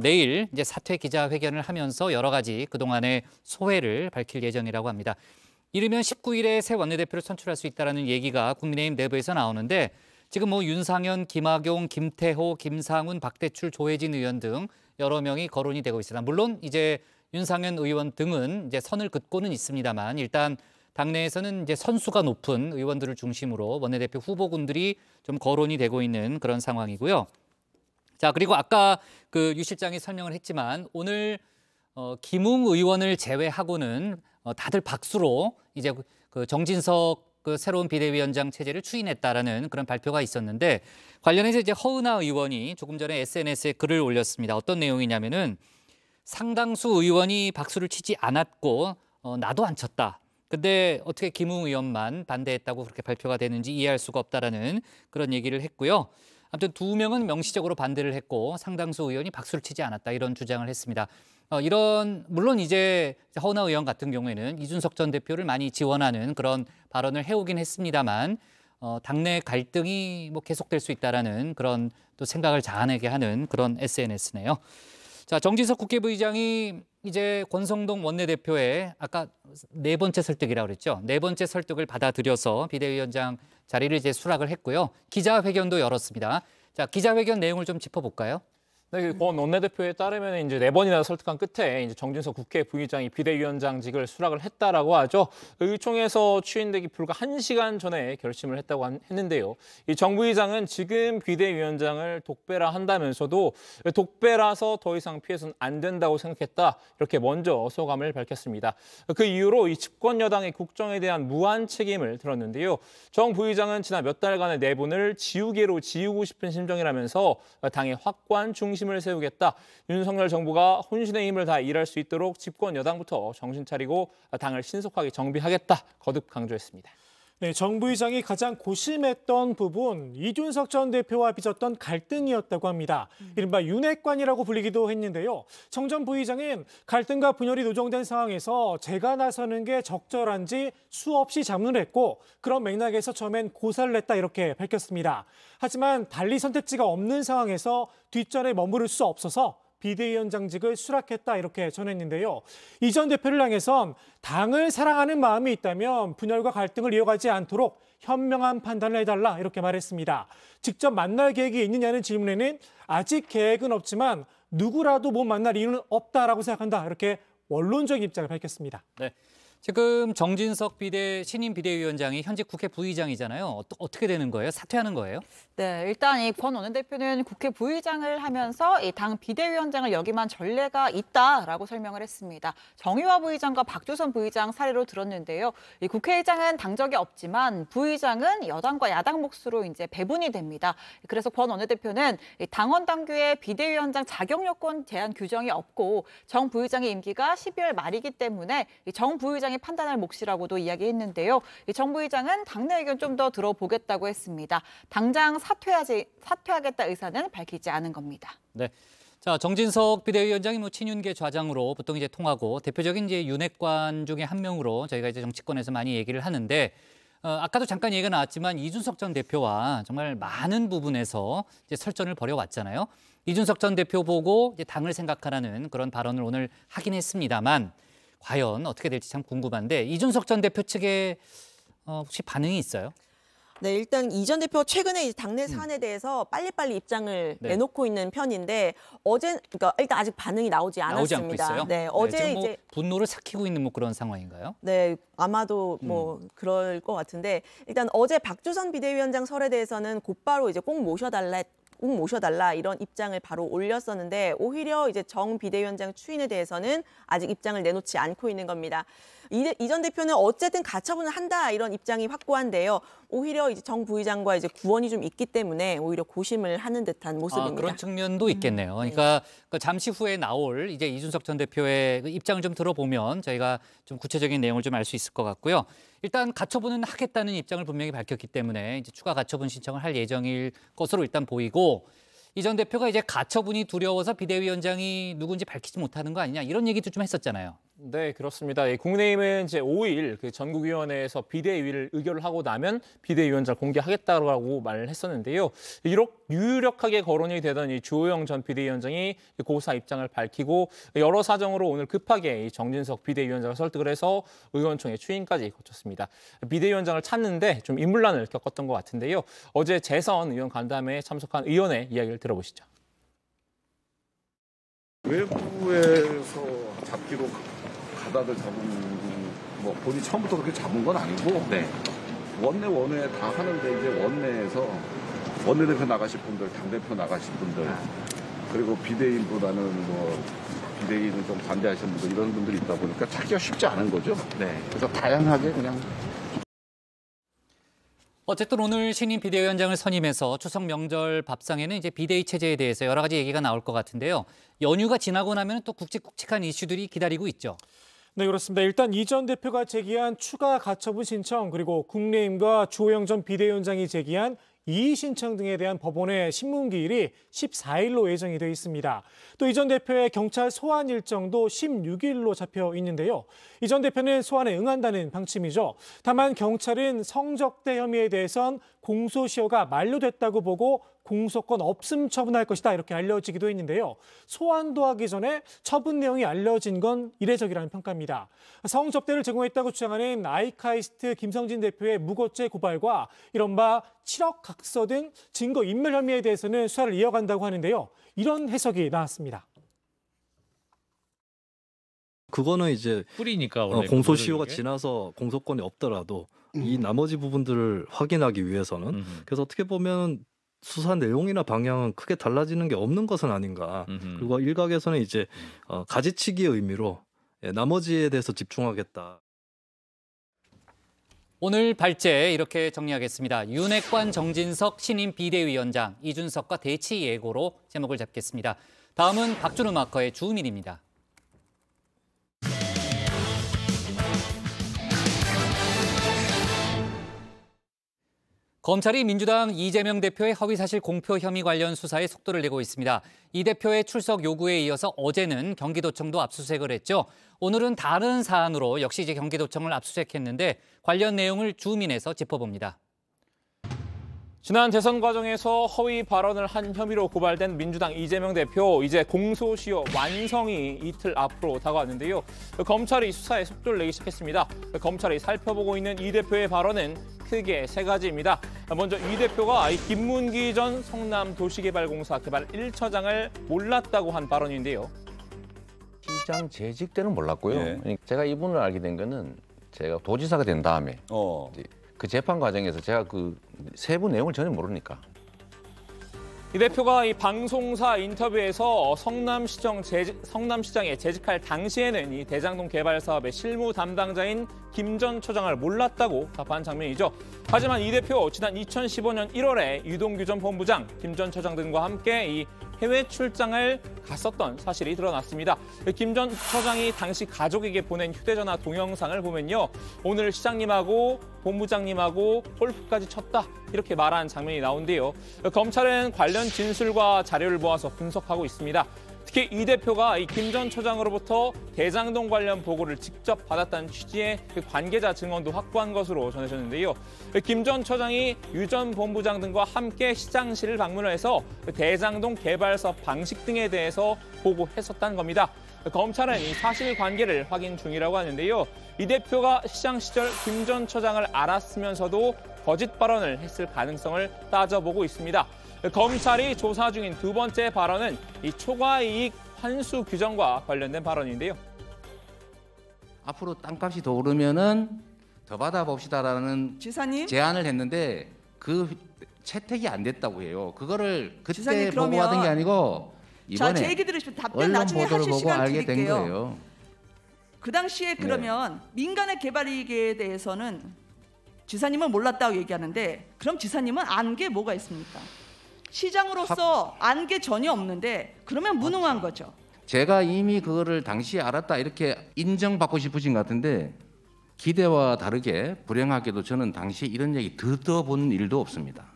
Speaker 4: 내일 이제 사퇴 기자회견을 하면서 여러 가지 그동안의 소회를 밝힐 예정이라고 합니다. 이르면 19일에 새 원내대표를 선출할 수 있다는 얘기가 국민의힘 내부에서 나오는데 지금 윤상현, 김학용, 김태호, 김상훈, 박대출, 조혜진 의원 등 여러 명이 거론이 되고 있습니다. 물론 이제 윤상현 의원 등은 이제 선을 긋고는 있습니다만 일단 당내에서는 이제 선수가 높은 의원들을 중심으로 원내대표 후보군들이 좀 거론이 되고 있는 그런 상황이고요. 자, 그리고 아까 유 실장이 설명을 했지만 오늘 김웅 의원을 제외하고는 다들 박수로 이제 정진석 새로운 비대위원장 체제를 추인했다라는 그런 발표가 있었는데 관련해서 이제 허은하 의원이 조금 전에 SNS에 글을 올렸습니다. 어떤 내용이냐면은 상당수 의원이 박수를 치지 않았고 나도 안 쳤다. 근데 어떻게 김웅 의원만 반대했다고 그렇게 발표가 되는지 이해할 수가 없다라는 그런 얘기를 했고요. 아무튼 2명은 명시적으로 반대를 했고 상당수 의원이 박수를 치지 않았다 이런 주장을 했습니다. 물론 이제 허은하 의원 같은 경우에는 이준석 전 대표를 많이 지원하는 그런 발언을 해오긴 했습니다만 당내 갈등이 계속될 수 있다라는 그런 또 생각을 자아내게 하는 그런 SNS네요. 자, 정진석 국회 부의장이 이제 권성동 원내대표의 아까 4번째 설득이라고 그랬죠. 4번째 설득을 받아들여서 비대위원장 자리를 이제 수락을 했고요. 기자회견도 열었습니다. 자, 기자회견 내용을 좀 짚어볼까요?
Speaker 18: 네, 권 원내대표에 따르면 이제 4번이나 설득한 끝에 이제 정진석 국회 부의장이 비대위원장직을 수락을 했다라고 하죠. 의총에서 취인되기 불과 1시간 전에 결심을 했다고 했는데요. 이 정 부의장은 지금 비대위원장을 독배라 한다면서도 독배라서 더 이상 피해서는 안 된다고 생각했다. 이렇게 먼저 소감을 밝혔습니다. 그 이후로 이 집권 여당의 국정에 대한 무한 책임을 들었는데요. 정 부의장은 지난 몇 달간의 내분을 지우개로 지우고 싶은 심정이라면서 당의 확고한 중심을 세우겠다. 윤석열 정부가 혼신의 힘을 다해 일할 수 있도록 집권 여당부터 정신 차리고 당을 신속하게 정비하겠다. 거듭 강조했습니다.
Speaker 17: 네, 정 부의장이 가장 고심했던 부분, 이준석 전 대표와 빚었던 갈등이었다고 합니다. 이른바 윤핵관이라고 불리기도 했는데요. 정 전 부의장은 갈등과 분열이 노정된 상황에서 제가 나서는 게 적절한지 수없이 자문을 했고 그런 맥락에서 처음엔 고사를 냈다 이렇게 밝혔습니다. 하지만 달리 선택지가 없는 상황에서 뒷전에 머무를 수 없어서 비대위원장직을 수락했다 이렇게 전했는데요. 이 전 대표를 향해선 당을 사랑하는 마음이 있다면 분열과 갈등을 이어가지 않도록 현명한 판단을 해달라 이렇게 말했습니다. 직접 만날 계획이 있느냐는 질문에는 아직 계획은 없지만 누구라도 못 만날 이유는 없다라고 생각한다 이렇게 원론적 입장을 밝혔습니다.
Speaker 4: 네. 지금 정진석 신임 비대위원장이 현직 국회 부의장이잖아요. 어떻게 되는 거예요? 사퇴하는 거예요?
Speaker 6: 네, 일단 이 권 원내대표는 국회 부의장을 하면서 이 당 비대위원장을 역임한 전례가 있다라고 설명을 했습니다. 정의화 부의장과 박주선 부의장 사례로 들었는데요. 이 국회의장은 당적이 없지만 부의장은 여당과 야당 몫으로 이제 배분이 됩니다. 그래서 권 원내대표는 당원 당규에 비대위원장 자격 요건 제한 규정이 없고 정 부의장의 임기가 12월 말이기 때문에 정 부의장이 판단할 몫이라고도 이야기했는데요. 정 부의장은 당내 의견 좀 더 들어보겠다고 했습니다. 당장 사퇴하겠다 의사는 밝히지 않은 겁니다.
Speaker 4: 네. 자, 정진석 비대위원장이 친윤계 좌장으로 보통 이제 통하고 대표적인 이제 윤핵관 중에 한 명으로 저희가 이제 정치권에서 많이 얘기를 하는데 아까도 잠깐 얘기가 나왔지만 이준석 전 대표와 정말 많은 부분에서 이제 설전을 벌여왔잖아요. 이준석 전 대표 보고 이제 당을 생각하라는 그런 발언을 오늘 하긴 했습니다만 과연 어떻게 될지 참 궁금한데 이준석 전 대표 측에 혹시 반응이 있어요?
Speaker 12: 네, 일단 이 전 대표 최근에 당내 사안에 대해서 빨리빨리 입장을 내놓고 있는 편인데 그러니까 일단 아직 반응이 나오지 않았습니다.
Speaker 4: 나오지 않고 있어요?
Speaker 12: 네, 어제
Speaker 4: 뭐
Speaker 12: 이제
Speaker 4: 분노를 삭히고 있는 뭐 그런 상황인가요?
Speaker 12: 네, 아마도 뭐 그럴 것 같은데 일단 어제 박주선 비대위원장 설에 대해서는 곧바로 이제 꼭 모셔달라 이런 입장을 바로 올렸었는데 오히려 이제 정 비대위원장 추인에 대해서는 아직 입장을 내놓지 않고 있는 겁니다. 이 전 대표는 어쨌든 가처분을 한다 이런 입장이 확고한데요. 오히려 이제 정 부의장과 이제 구원이 좀 있기 때문에 오히려 고심을 하는 듯한 모습입니다.
Speaker 4: 그런 측면도 있겠네요. 그러니까 잠시 후에 나올 이제 이준석 전 대표의 입장을 좀 들어보면 저희가 좀 구체적인 내용을 좀 알 수 있을 것 같고요. 일단 가처분은 하겠다는 입장을 분명히 밝혔기 때문에 이제 추가 가처분 신청을 할 예정일 것으로 일단 보이고 이 전 대표가 이제 가처분이 두려워서 비대위원장이 누군지 밝히지 못하는 거 아니냐 이런 얘기도 좀 했었잖아요.
Speaker 18: 네, 그렇습니다. 국민의힘은 이제 5일 그 전국위원회에서 비대위를 의결을 하고 나면 비대위원장을 공개하겠다고 말을 했었는데요. 유력하게 거론이 되던 이 주호영 전 비대위원장이 고사 입장을 밝히고 여러 사정으로 오늘 급하게 이 정진석 비대위원장을 설득을 해서 의원총회 추인까지 거쳤습니다. 비대위원장을 찾는데 좀 인물난을 겪었던 것 같은데요. 어제 재선 의원 간담회에 참석한 의원의 이야기를 들어보시죠.
Speaker 3: 외부에서 잡기로 가닥을 잡은 뭐 본인이 처음부터 그렇게 잡은 건 아니고 원내 다 하는데 이제 원내에서 원내대표 나가실 분들, 당대표 나가실 분들 그리고 비대위보다는 뭐 비대위는 좀 반대하시는 분들 이런 분들이 있다 보니까 찾기가 쉽지 않은 거죠. 그래서 다양하게 그냥
Speaker 4: 어쨌든 오늘 신임 비대위원장을 선임해서 추석 명절 밥상에는 이제 비대위 체제에 대해서 여러 가지 얘기가 나올 것 같은데요. 연휴가 지나고 나면 또 굵직굵직한 이슈들이 기다리고 있죠.
Speaker 17: 네, 그렇습니다. 일단 이 전 대표가 제기한 추가 가처분 신청 그리고 국민의힘과 주호영 전 비대위원장이 제기한 이의 신청 등에 대한 법원의 신문기일이 14일로 예정이 되어 있습니다. 또 이 전 대표의 경찰 소환 일정도 16일로 잡혀 있는데요. 이 전 대표는 소환에 응한다는 방침이죠. 다만 경찰은 성적대 혐의에 대해선 공소시효가 만료됐다고 보고 공소권 없음 처분할 것이다 이렇게 알려지기도 했는데요. 소환도 하기 전에 처분 내용이 알려진 건 이례적이라는 평가입니다. 성접대를 제공했다고 주장하는 아이카이스트 김성진 대표의 무고죄 고발과 이른바 7억 각서 등 증거 인멸 혐의에 대해서는 수사를 이어간다고 하는데요. 이런 해석이 나왔습니다.
Speaker 9: 그거는 이제
Speaker 21: 뿌리니까
Speaker 9: 공소시효가 지나서 공소권이 없더라도 이 나머지 부분들을 확인하기 위해서는 그래서 어떻게 보면 수사 내용이나 방향은 크게 달라지는 게 없는 것은 아닌가. 그리고 일각에서는 이제 가지치기의 의미로 나머지에 대해서 집중하겠다.
Speaker 4: 오늘 발제 이렇게 정리하겠습니다. 윤핵관 정진석 신임 비대위원장 이준석과 대치 예고로 제목을 잡겠습니다. 다음은 박준우 마커의 주민입니다. 검찰이 민주당 이재명 대표의 허위사실 공표 혐의 관련 수사에 속도를 내고 있습니다. 이 대표의 출석 요구에 이어서 어제는 경기도청도 압수수색을 했죠. 오늘은 다른 사안으로 역시 이제 경기도청을 압수수색했는데 관련 내용을 주민에서 짚어봅니다.
Speaker 18: 지난 대선 과정에서 허위 발언을 한 혐의로 고발된 민주당 이재명 대표, 이제 공소시효 완성이 이틀 앞으로 다가왔는데요. 검찰이 수사에 속도를 내기 시작했습니다. 검찰이 살펴보고 있는 이 대표의 발언은 크게 세 가지입니다. 먼저 이 대표가 김문기 전 성남도시개발공사 개발 1처장을 몰랐다고 한 발언인데요.
Speaker 10: 시장 재직 때는 몰랐고요. 제가 이분을 알게 된 거는 제가 도지사가 된 다음에 그 재판 과정에서 제가 그 세부 내용을 전혀 모르니까.
Speaker 18: 이 대표가 이 방송사 인터뷰에서 성남시장에 재직할 당시에는 이 대장동 개발 사업의 실무 담당자인 김 전 처장을 몰랐다고 답한 장면이죠. 하지만 이 대표 지난 2015년 1월에 유동규 전 본부장, 김 전 처장 등과 함께 이 해외 출장을 갔었던 사실이 드러났습니다. 김 전 처장이 당시 가족에게 보낸 휴대전화 동영상을 보면요. 오늘 시장님하고 본부장님하고 골프까지 쳤다 이렇게 말한 장면이 나온대요. 검찰은 관련 진술과 자료를 모아서 분석하고 있습니다. 특히 이 대표가 이 김 전 처장으로부터 대장동 관련 보고를 직접 받았다는 취지의 관계자 증언도 확보한 것으로 전해졌는데요. 김 전 처장이 유 전 본부장 등과 함께 시장실을 방문해서 대장동 개발 사업 방식 등에 대해서 보고했었다는 겁니다. 검찰은 이 사실관계를 확인 중이라고 하는데요. 이 대표가 시장 시절 김 전 처장을 알았으면서도 거짓 발언을 했을 가능성을 따져보고 있습니다. 검찰이 조사 중인 두 번째 발언은 이 초과이익 환수 규정과 관련된 발언인데요.
Speaker 21: 앞으로 땅값이 더 오르면은 더 받아봅시다라는
Speaker 22: 지사님?
Speaker 21: 제안을 했는데 그 채택이 안 됐다고 해요. 그거를 그때
Speaker 22: 지사님,
Speaker 21: 보고받은 게 아니고 이번에
Speaker 22: 자, 제 얘기 들으시면 답변
Speaker 21: 언론
Speaker 22: 나중에
Speaker 21: 보도를
Speaker 22: 하실
Speaker 21: 보고
Speaker 22: 시간
Speaker 21: 알게 된
Speaker 22: 드릴게요.
Speaker 21: 거예요.
Speaker 22: 그 당시에 그러면 민간의 개발 이익에 대해서는 지사님은 몰랐다고 얘기하는데 그럼 지사님은 안 게 뭐가 있습니까? 시장으로서 안 게 전혀 없는데 그러면 무능한 거죠.
Speaker 21: 제가 이미 그거를 당시에 알았다 이렇게 인정받고 싶으신 것 같은데 기대와 다르게 불행하게도 저는 당시에 이런 얘기 들어본 일도 없습니다.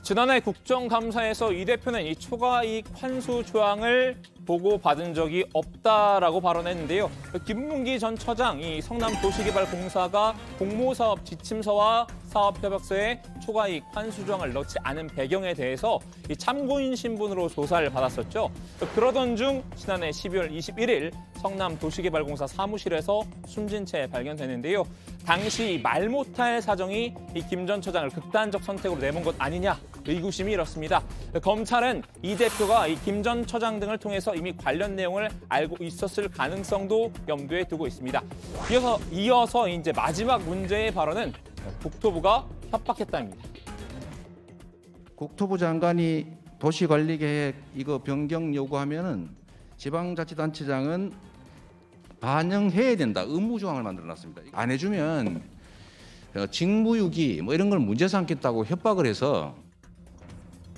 Speaker 18: 지난해 국정감사에서 이 대표는 이 초과이익 환수 조항을 보고받은 적이 없다라고 발언했는데요. 김문기 전 처장, 이 성남도시개발공사가 공모사업 지침서와 사업협약서에 초과이익 환수 조항을 넣지 않은 배경에 대해서 이 참고인 신분으로 조사를 받았었죠. 그러던 중 지난해 12월 21일 성남도시개발공사 사무실에서 숨진 채 발견되는데요. 당시 말 못할 사정이 이 김 전 처장을 극단적 선택으로 내몬 것 아니냐 의구심이 일었습니다. 검찰은 이 대표가 이 김 전 처장 등을 통해서 이미 관련 내용을 알고 있었을 가능성도 염두에 두고 있습니다. 이어서 이제 마지막 문제의 발언은 국토부가 협박했다입니다.
Speaker 21: 국토부 장관이 도시관리계획 이거 변경 요구하면은 지방자치단체장은 반영해야 된다. 의무 조항을 만들어놨습니다. 안 해주면 직무유기 뭐 이런 걸 문제 삼겠다고 협박을 해서.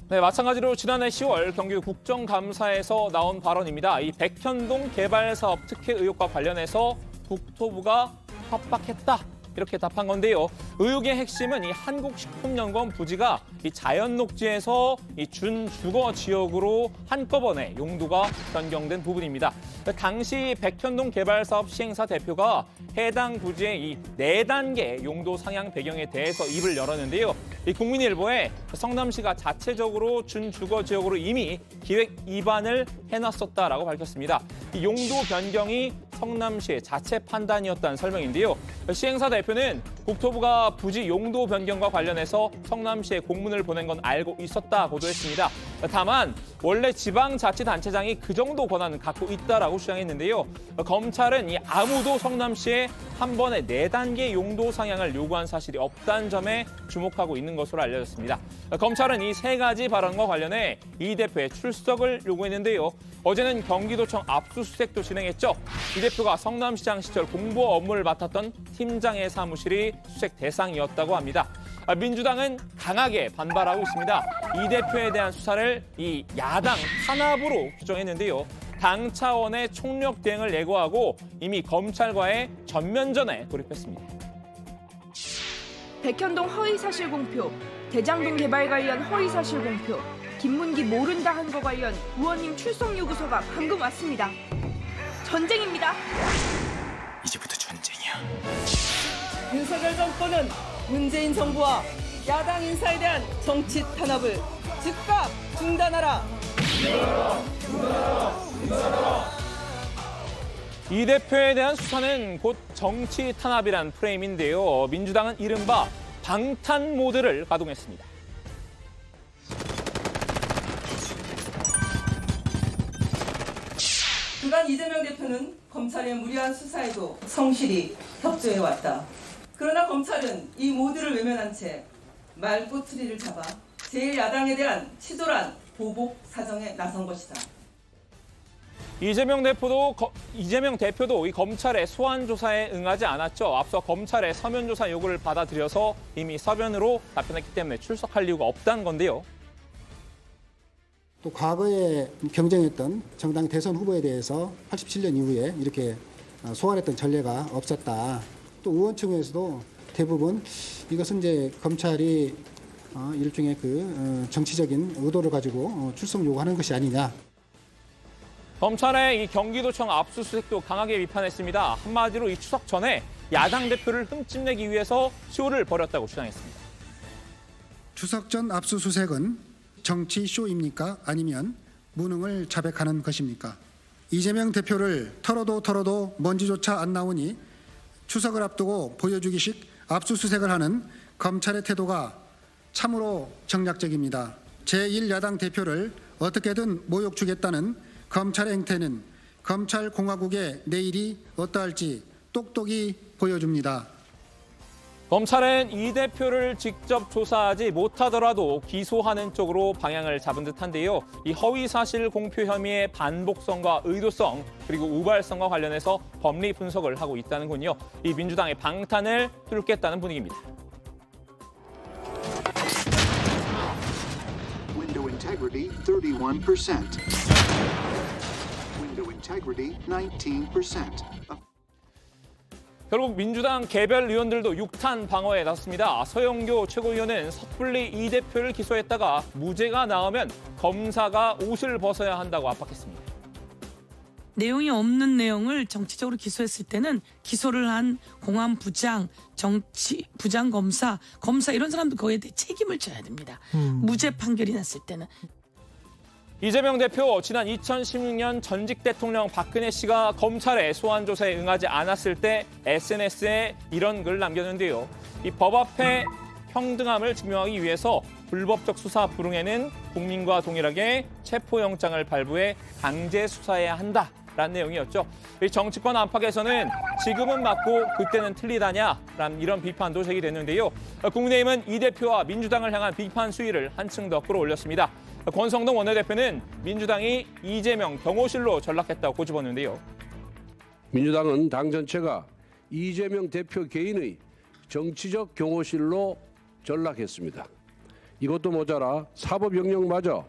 Speaker 18: 네, 마찬가지로 지난해 10월 경기도 국정감사에서 나온 발언입니다. 이 백현동 개발사업 특혜 의혹과 관련해서 국토부가 협박했다. 이렇게 답한 건데요. 의혹의 핵심은 이 한국식품연구원 부지가 이 자연녹지에서 이 준주거 지역으로 한꺼번에 용도가 변경된 부분입니다. 당시 백현동 개발사업 시행사 대표가 해당 부지의 이 4단계 용도 상향 배경에 대해서 입을 열었는데요. 이 국민일보에 성남시가 자체적으로 준주거 지역으로 이미 기획 입안을 해놨었다라고 밝혔습니다. 이 용도 변경이 성남시의 자체 판단이었다는 설명인데요. 시행사 대표는 국토부가 부지 용도 변경과 관련해서 성남시에 공문을 보낸 건 알고 있었다고도 했습니다. 다만 원래 지방자치단체장이 그 정도 권한은 갖고 있다라고 주장했는데요. 검찰은 이 아무도 성남시에 한 번에 4단계 용도 상향을 요구한 사실이 없다는 점에 주목하고 있는 것으로 알려졌습니다. 검찰은 이 3가지 발언과 관련해 이 대표의 출석을 요구했는데요. 어제는 경기도청 압수수색도 진행했죠. 이 대표가 성남시장 시절 공보 업무를 맡았던 팀장의 사무실이 수색 대상이었다고 합니다. 민주당은 강하게 반발하고 있습니다. 이 대표에 대한 수사를 이 야당 탄압으로 규정했는데요. 당 차원의 총력 대응을 예고하고 이미 검찰과의 전면전에 돌입했습니다.
Speaker 23: 백현동 허위사실 공표, 대장동 개발 관련 허위사실 공표, 김문기 모른다 한 거 관련 의원님 출석 요구서가 방금 왔습니다. 전쟁입니다.
Speaker 25: 이제부터 전쟁이야.
Speaker 23: 윤석열 정권은 문재인 정부와
Speaker 2: 야당 인사에 대한 정치 탄압을 즉각 중단하라.
Speaker 18: 이 대표에 대한 수사는 곧 정치 탄압이란 프레임인데요. 민주당은 이른바 방탄 모드를 가동했습니다.
Speaker 2: 그간 이재명 대표는 검찰의 무리한 수사에도 성실히 협조해왔다. 그러나 검찰은 이 모두를 외면한 채 말꼬투리를 잡아 제1야당에 대한 치졸한 보복 사정에 나선 것이다.
Speaker 18: 이재명 대표도 이 검찰의 소환 조사에 응하지 않았죠. 앞서 검찰의 서면 조사 요구를 받아들여서 이미 서면으로 답변했기 때문에 출석할 이유가 없다는 건데요.
Speaker 11: 또 과거에 경쟁했던 정당 대선 후보에 대해서 87년 이후에 이렇게 소환했던 전례가 없었다. 또 의원총회에서도 대부분 이것은 이제 검찰이 일종의 정치적인 의도를 가지고 출석 요구하는 것이 아니냐.
Speaker 18: 검찰의 이 경기도청 압수수색도 강하게 비판했습니다. 한마디로 이 추석 전에 야당 대표를 흠집내기 위해서 쇼를 벌였다고 주장했습니다.
Speaker 11: 추석 전 압수수색은 정치 쇼입니까? 아니면 무능을 자백하는 것입니까? 이재명 대표를 털어도 먼지조차 안 나오니 추석을 앞두고 보여주기식 압수수색을 하는 검찰의 태도가 참으로 정략적입니다. 제1야당 대표를 어떻게든 모욕 주겠다는 검찰의 행태는 검찰공화국의 내일이 어떠할지 똑똑히 보여줍니다.
Speaker 18: 검찰은 이 대표를 직접 조사하지 못하더라도 기소하는 쪽으로 방향을 잡은 듯한데요. 이 허위사실 공표 혐의의 반복성과 의도성 그리고 우발성과 관련해서 법리 분석을 하고 있다는군요. 이 민주당의 방탄을 뚫겠다는 분위기입니다.
Speaker 13: Window integrity 31%. Window integrity 19%.
Speaker 18: 결국 민주당 개별 의원들도 육탄 방어에 나섰습니다. 서영교 최고위원은 섣불리 이 대표를 기소했다가 무죄가 나오면 검사가 옷을 벗어야 한다고 압박했습니다.
Speaker 14: 내용이 없는 내용을 정치적으로 기소했을 때는 기소를 한 공안부장, 정치부장 검사 이런 사람도 거기에 대해 책임을 져야 됩니다. 무죄 판결이 났을 때는.
Speaker 18: 이재명 대표 지난 2016년 전직 대통령 박근혜 씨가 검찰의 소환 조사에 응하지 않았을 때 SNS에 이런 글을 남겼는데요. 이 법 앞에 평등함을 증명하기 위해서 불법적 수사 불응에는 국민과 동일하게 체포영장을 발부해 강제 수사해야 한다라는 내용이었죠. 이 정치권 안팎에서는 지금은 맞고 그때는 틀리다냐라는 이런 비판도 제기됐는데요. 국민의힘은 이 대표와 민주당을 향한 비판 수위를 한층 더 끌어올렸습니다. 권성동 원내대표는 민주당이 이재명 경호실로 전락했다고 꼬집었는데요.
Speaker 25: 민주당은 당 전체가 이재명 대표 개인의 정치적 경호실로 전락했습니다. 이것도 모자라 사법영역마저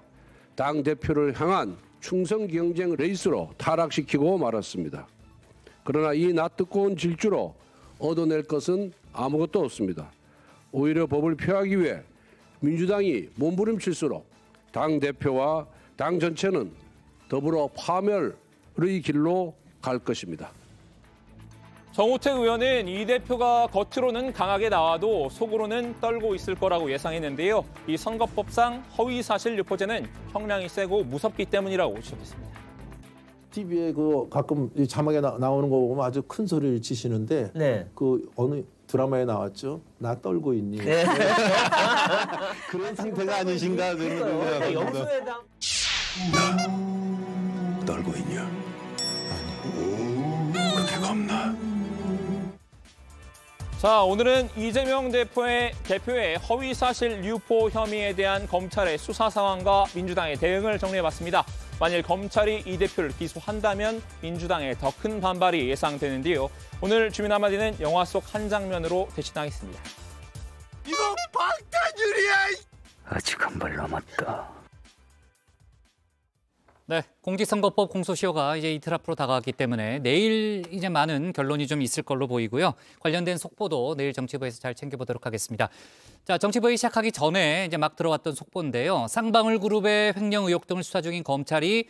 Speaker 25: 당 대표를 향한 충성 경쟁 레이스로 타락시키고 말았습니다. 그러나 이 낯뜨거운 질주로 얻어낼 것은 아무것도 없습니다. 오히려 법을 폐하기 위해 민주당이 몸부림칠수록 당 대표와 당 전체는 더불어 파멸의 길로 갈 것입니다.
Speaker 18: 정우택 의원은 이 대표가 겉으로는 강하게 나와도 속으로는 떨고 있을 거라고 예상했는데요. 이 선거법상 허위사실 유포죄는 형량이 세고 무섭기 때문이라고 지적했습니다.
Speaker 26: TV에 가끔 자막에 나오는 거 보면 아주 큰 소리를 치시는데 어느 드라마에 나왔죠? 나 떨고 있니? 네. 그런 상태가 아니신가?
Speaker 1: 영수회장.
Speaker 26: 나 떨고 있냐? 아니, 그렇게 겁나.
Speaker 18: 자, 오늘은 이재명 대표의 허위사실 유포 혐의에 대한 검찰의 수사 상황과 민주당의 대응을 정리해봤습니다. 만일 검찰이 이 대표를 기소한다면 민주당의 더 큰 반발이 예상되는데요. 오늘 주민 한마디는 영화 속 한 장면으로 대신하겠습니다.
Speaker 1: 이거 방탄유리야!
Speaker 27: 아직 한 발 남았다.
Speaker 4: 네, 공직선거법 공소시효가 이제 이틀 앞으로 다가왔기 때문에 내일 이제 많은 결론이 좀 있을 걸로 보이고요. 관련된 속보도 내일 정치부에서 잘 챙겨보도록 하겠습니다. 자, 정치부회 시작하기 전에 이제 막 들어왔던 속보인데요. 쌍방울 그룹의 횡령 의혹 등을 수사 중인 검찰이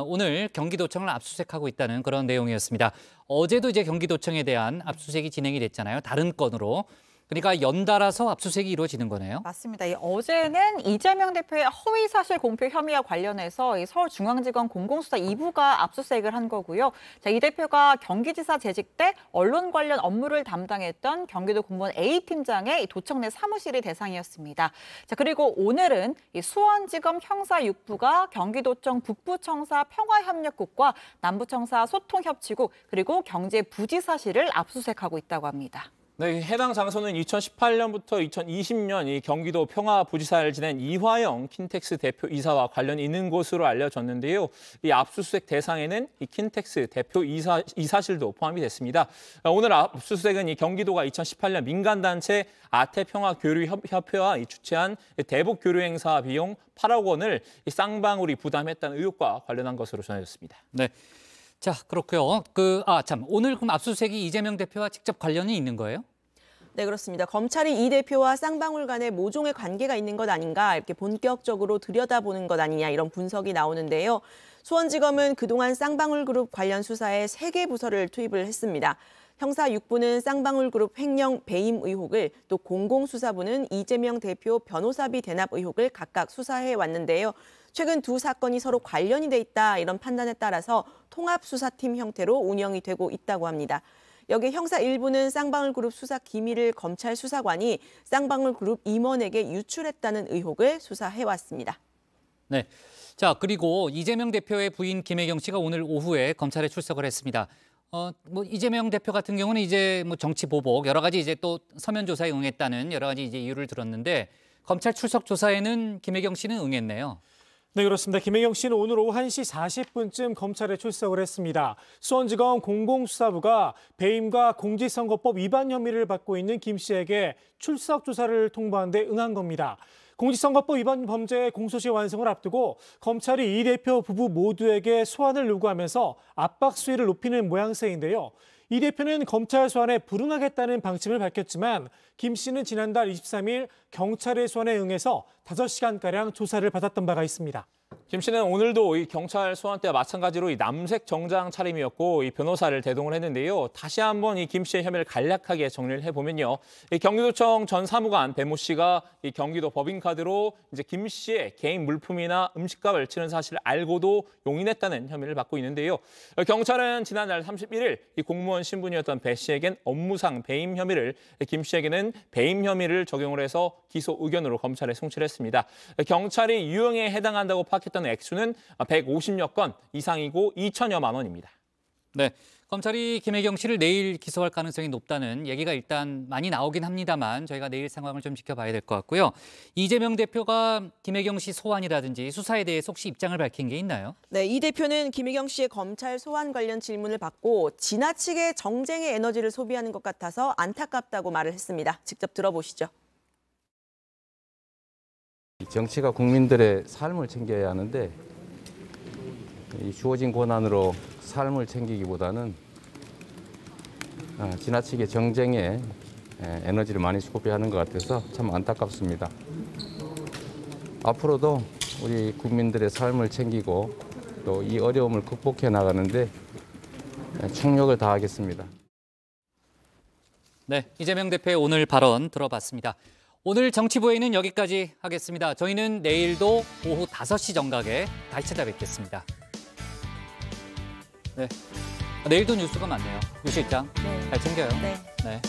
Speaker 4: 오늘 경기도청을 압수수색하고 있다는 그런 내용이었습니다. 어제도 이제 경기도청에 대한 압수수색이 진행이 됐잖아요. 다른 건으로. 그러니까 연달아서 압수수색이 이루어지는 거네요.
Speaker 6: 맞습니다. 어제는 이재명 대표의 허위사실 공표 혐의와 관련해서 서울중앙지검 공공수사 2부가 압수수색을 한 거고요. 자, 이 대표가 경기지사 재직 때 언론 관련 업무를 담당했던 경기도 공무원 A팀장의 도청 내 사무실이 대상이었습니다. 자, 그리고 오늘은 수원지검 형사 6부가 경기도청 북부청사 평화협력국과 남부청사 소통협치국 그리고 경제부지사실을 압수수색하고 있다고 합니다.
Speaker 18: 네, 해당 장소는 2018년부터 2020년 이 경기도 평화부지사를 지낸 이화영 킨텍스 대표이사와 관련이 있는 것으로 알려졌는데요. 이 압수수색 대상에는 이 킨텍스 대표이사실도 포함이 됐습니다. 오늘 압수수색은 이 경기도가 2018년 민간단체 아태평화교류협회와 주최한 대북 교류 행사 비용 8억 원을 이 쌍방울이 부담했다는 의혹과 관련한 것으로 전해졌습니다.
Speaker 4: 네. 자, 그렇고요. 오늘 그럼 압수수색이 이재명 대표와 직접 관련이 있는 거예요?
Speaker 12: 네, 그렇습니다. 검찰이 이 대표와 쌍방울 간에 모종의 관계가 있는 것 아닌가 이렇게 본격적으로 들여다보는 것 아니냐 이런 분석이 나오는데요. 수원지검은 그동안 쌍방울 그룹 관련 수사에 3개 부서를 투입을 했습니다. 형사 6부는 쌍방울 그룹 횡령 배임 의혹을 또 공공수사부는 이재명 대표 변호사비 대납 의혹을 각각 수사해 왔는데요. 최근 두 사건이 서로 관련이 돼 있다 이런 판단에 따라서 통합수사팀 형태로 운영이 되고 있다고 합니다. 여기 형사 1부는 쌍방울 그룹 수사 기밀을 검찰 수사관이 쌍방울 그룹 임원에게 유출했다는 의혹을 수사해왔습니다.
Speaker 4: 네. 자, 그리고 이재명 대표의 부인 김혜경 씨가 오늘 오후에 검찰에 출석을 했습니다. 이재명 대표 같은 경우는 이제 정치 보복 여러 가지 이제 또 서면 조사에 응했다는 여러 가지 이제 이유를 들었는데 검찰 출석 조사에는 김혜경 씨는 응했네요.
Speaker 17: 네, 그렇습니다. 김혜경 씨는 오늘 오후 1시 40분쯤 검찰에 출석을 했습니다. 수원지검 공공수사부가 배임과 공직선거법 위반 혐의를 받고 있는 김 씨에게 출석 조사를 통보한 데 응한 겁니다. 공직선거법 위반 범죄 공소시효 완성을 앞두고 검찰이 이 대표 부부 모두에게 소환을 요구하면서 압박 수위를 높이는 모양새인데요. 이 대표는 검찰 소환에 불응하겠다는 방침을 밝혔지만 김 씨는 지난달 23일 경찰의 소환에 응해서 5시간가량 조사를 받았던 바가 있습니다.
Speaker 18: 김 씨는 오늘도 이 경찰 소환 때와 마찬가지로 이 남색 정장 차림이었고 이 변호사를 대동을 했는데요. 다시 한번 이 김 씨의 혐의를 간략하게 정리를 해보면요. 이 경기도청 전 사무관 배모 씨가 이 경기도 법인카드로 이제 김 씨의 개인 물품이나 음식값을 치른 사실을 알고도 용인했다는 혐의를 받고 있는데요. 경찰은 지난달 31일 이 공무원 신분이었던 배 씨에겐 업무상 배임 혐의를, 김 씨에게는 배임 혐의를 적용을 해서 기소 의견으로 검찰에 송치를 했습니다. 경찰이 유형에 해당한다고 파악했던 액수는 150여 건 이상이고 2천여만 원입니다.
Speaker 4: 네, 검찰이 김혜경 씨를 내일 기소할 가능성이 높다는 얘기가 일단 많이 나오긴 합니다만 저희가 내일 상황을 좀 지켜봐야 될 것 같고요. 이재명 대표가 김혜경 씨 소환이라든지 수사에 대해서 혹시 입장을 밝힌 게 있나요?
Speaker 12: 네, 이 대표는 김혜경 씨의 검찰 소환 관련 질문을 받고 지나치게 정쟁의 에너지를 소비하는 것 같아서 안타깝다고 말을 했습니다. 직접 들어보시죠.
Speaker 10: 정치가 국민들의 삶을 챙겨야 하는데 이 주어진 권한으로 삶을 챙기기보다는 지나치게 정쟁에 에너지를 많이 소비하는 것 같아서 참 안타깝습니다. 앞으로도 우리 국민들의 삶을 챙기고 또 이 어려움을 극복해 나가는데 총력을 다하겠습니다.
Speaker 4: 네, 이재명 대표의 오늘 발언 들어봤습니다. 오늘 정치부회의는 여기까지 하겠습니다. 저희는 내일도 오후 5시 정각에 다시 찾아뵙겠습니다. 네, 내일도 뉴스가 많네요. 유 실장, 잘 챙겨요.
Speaker 6: 네.
Speaker 4: 네.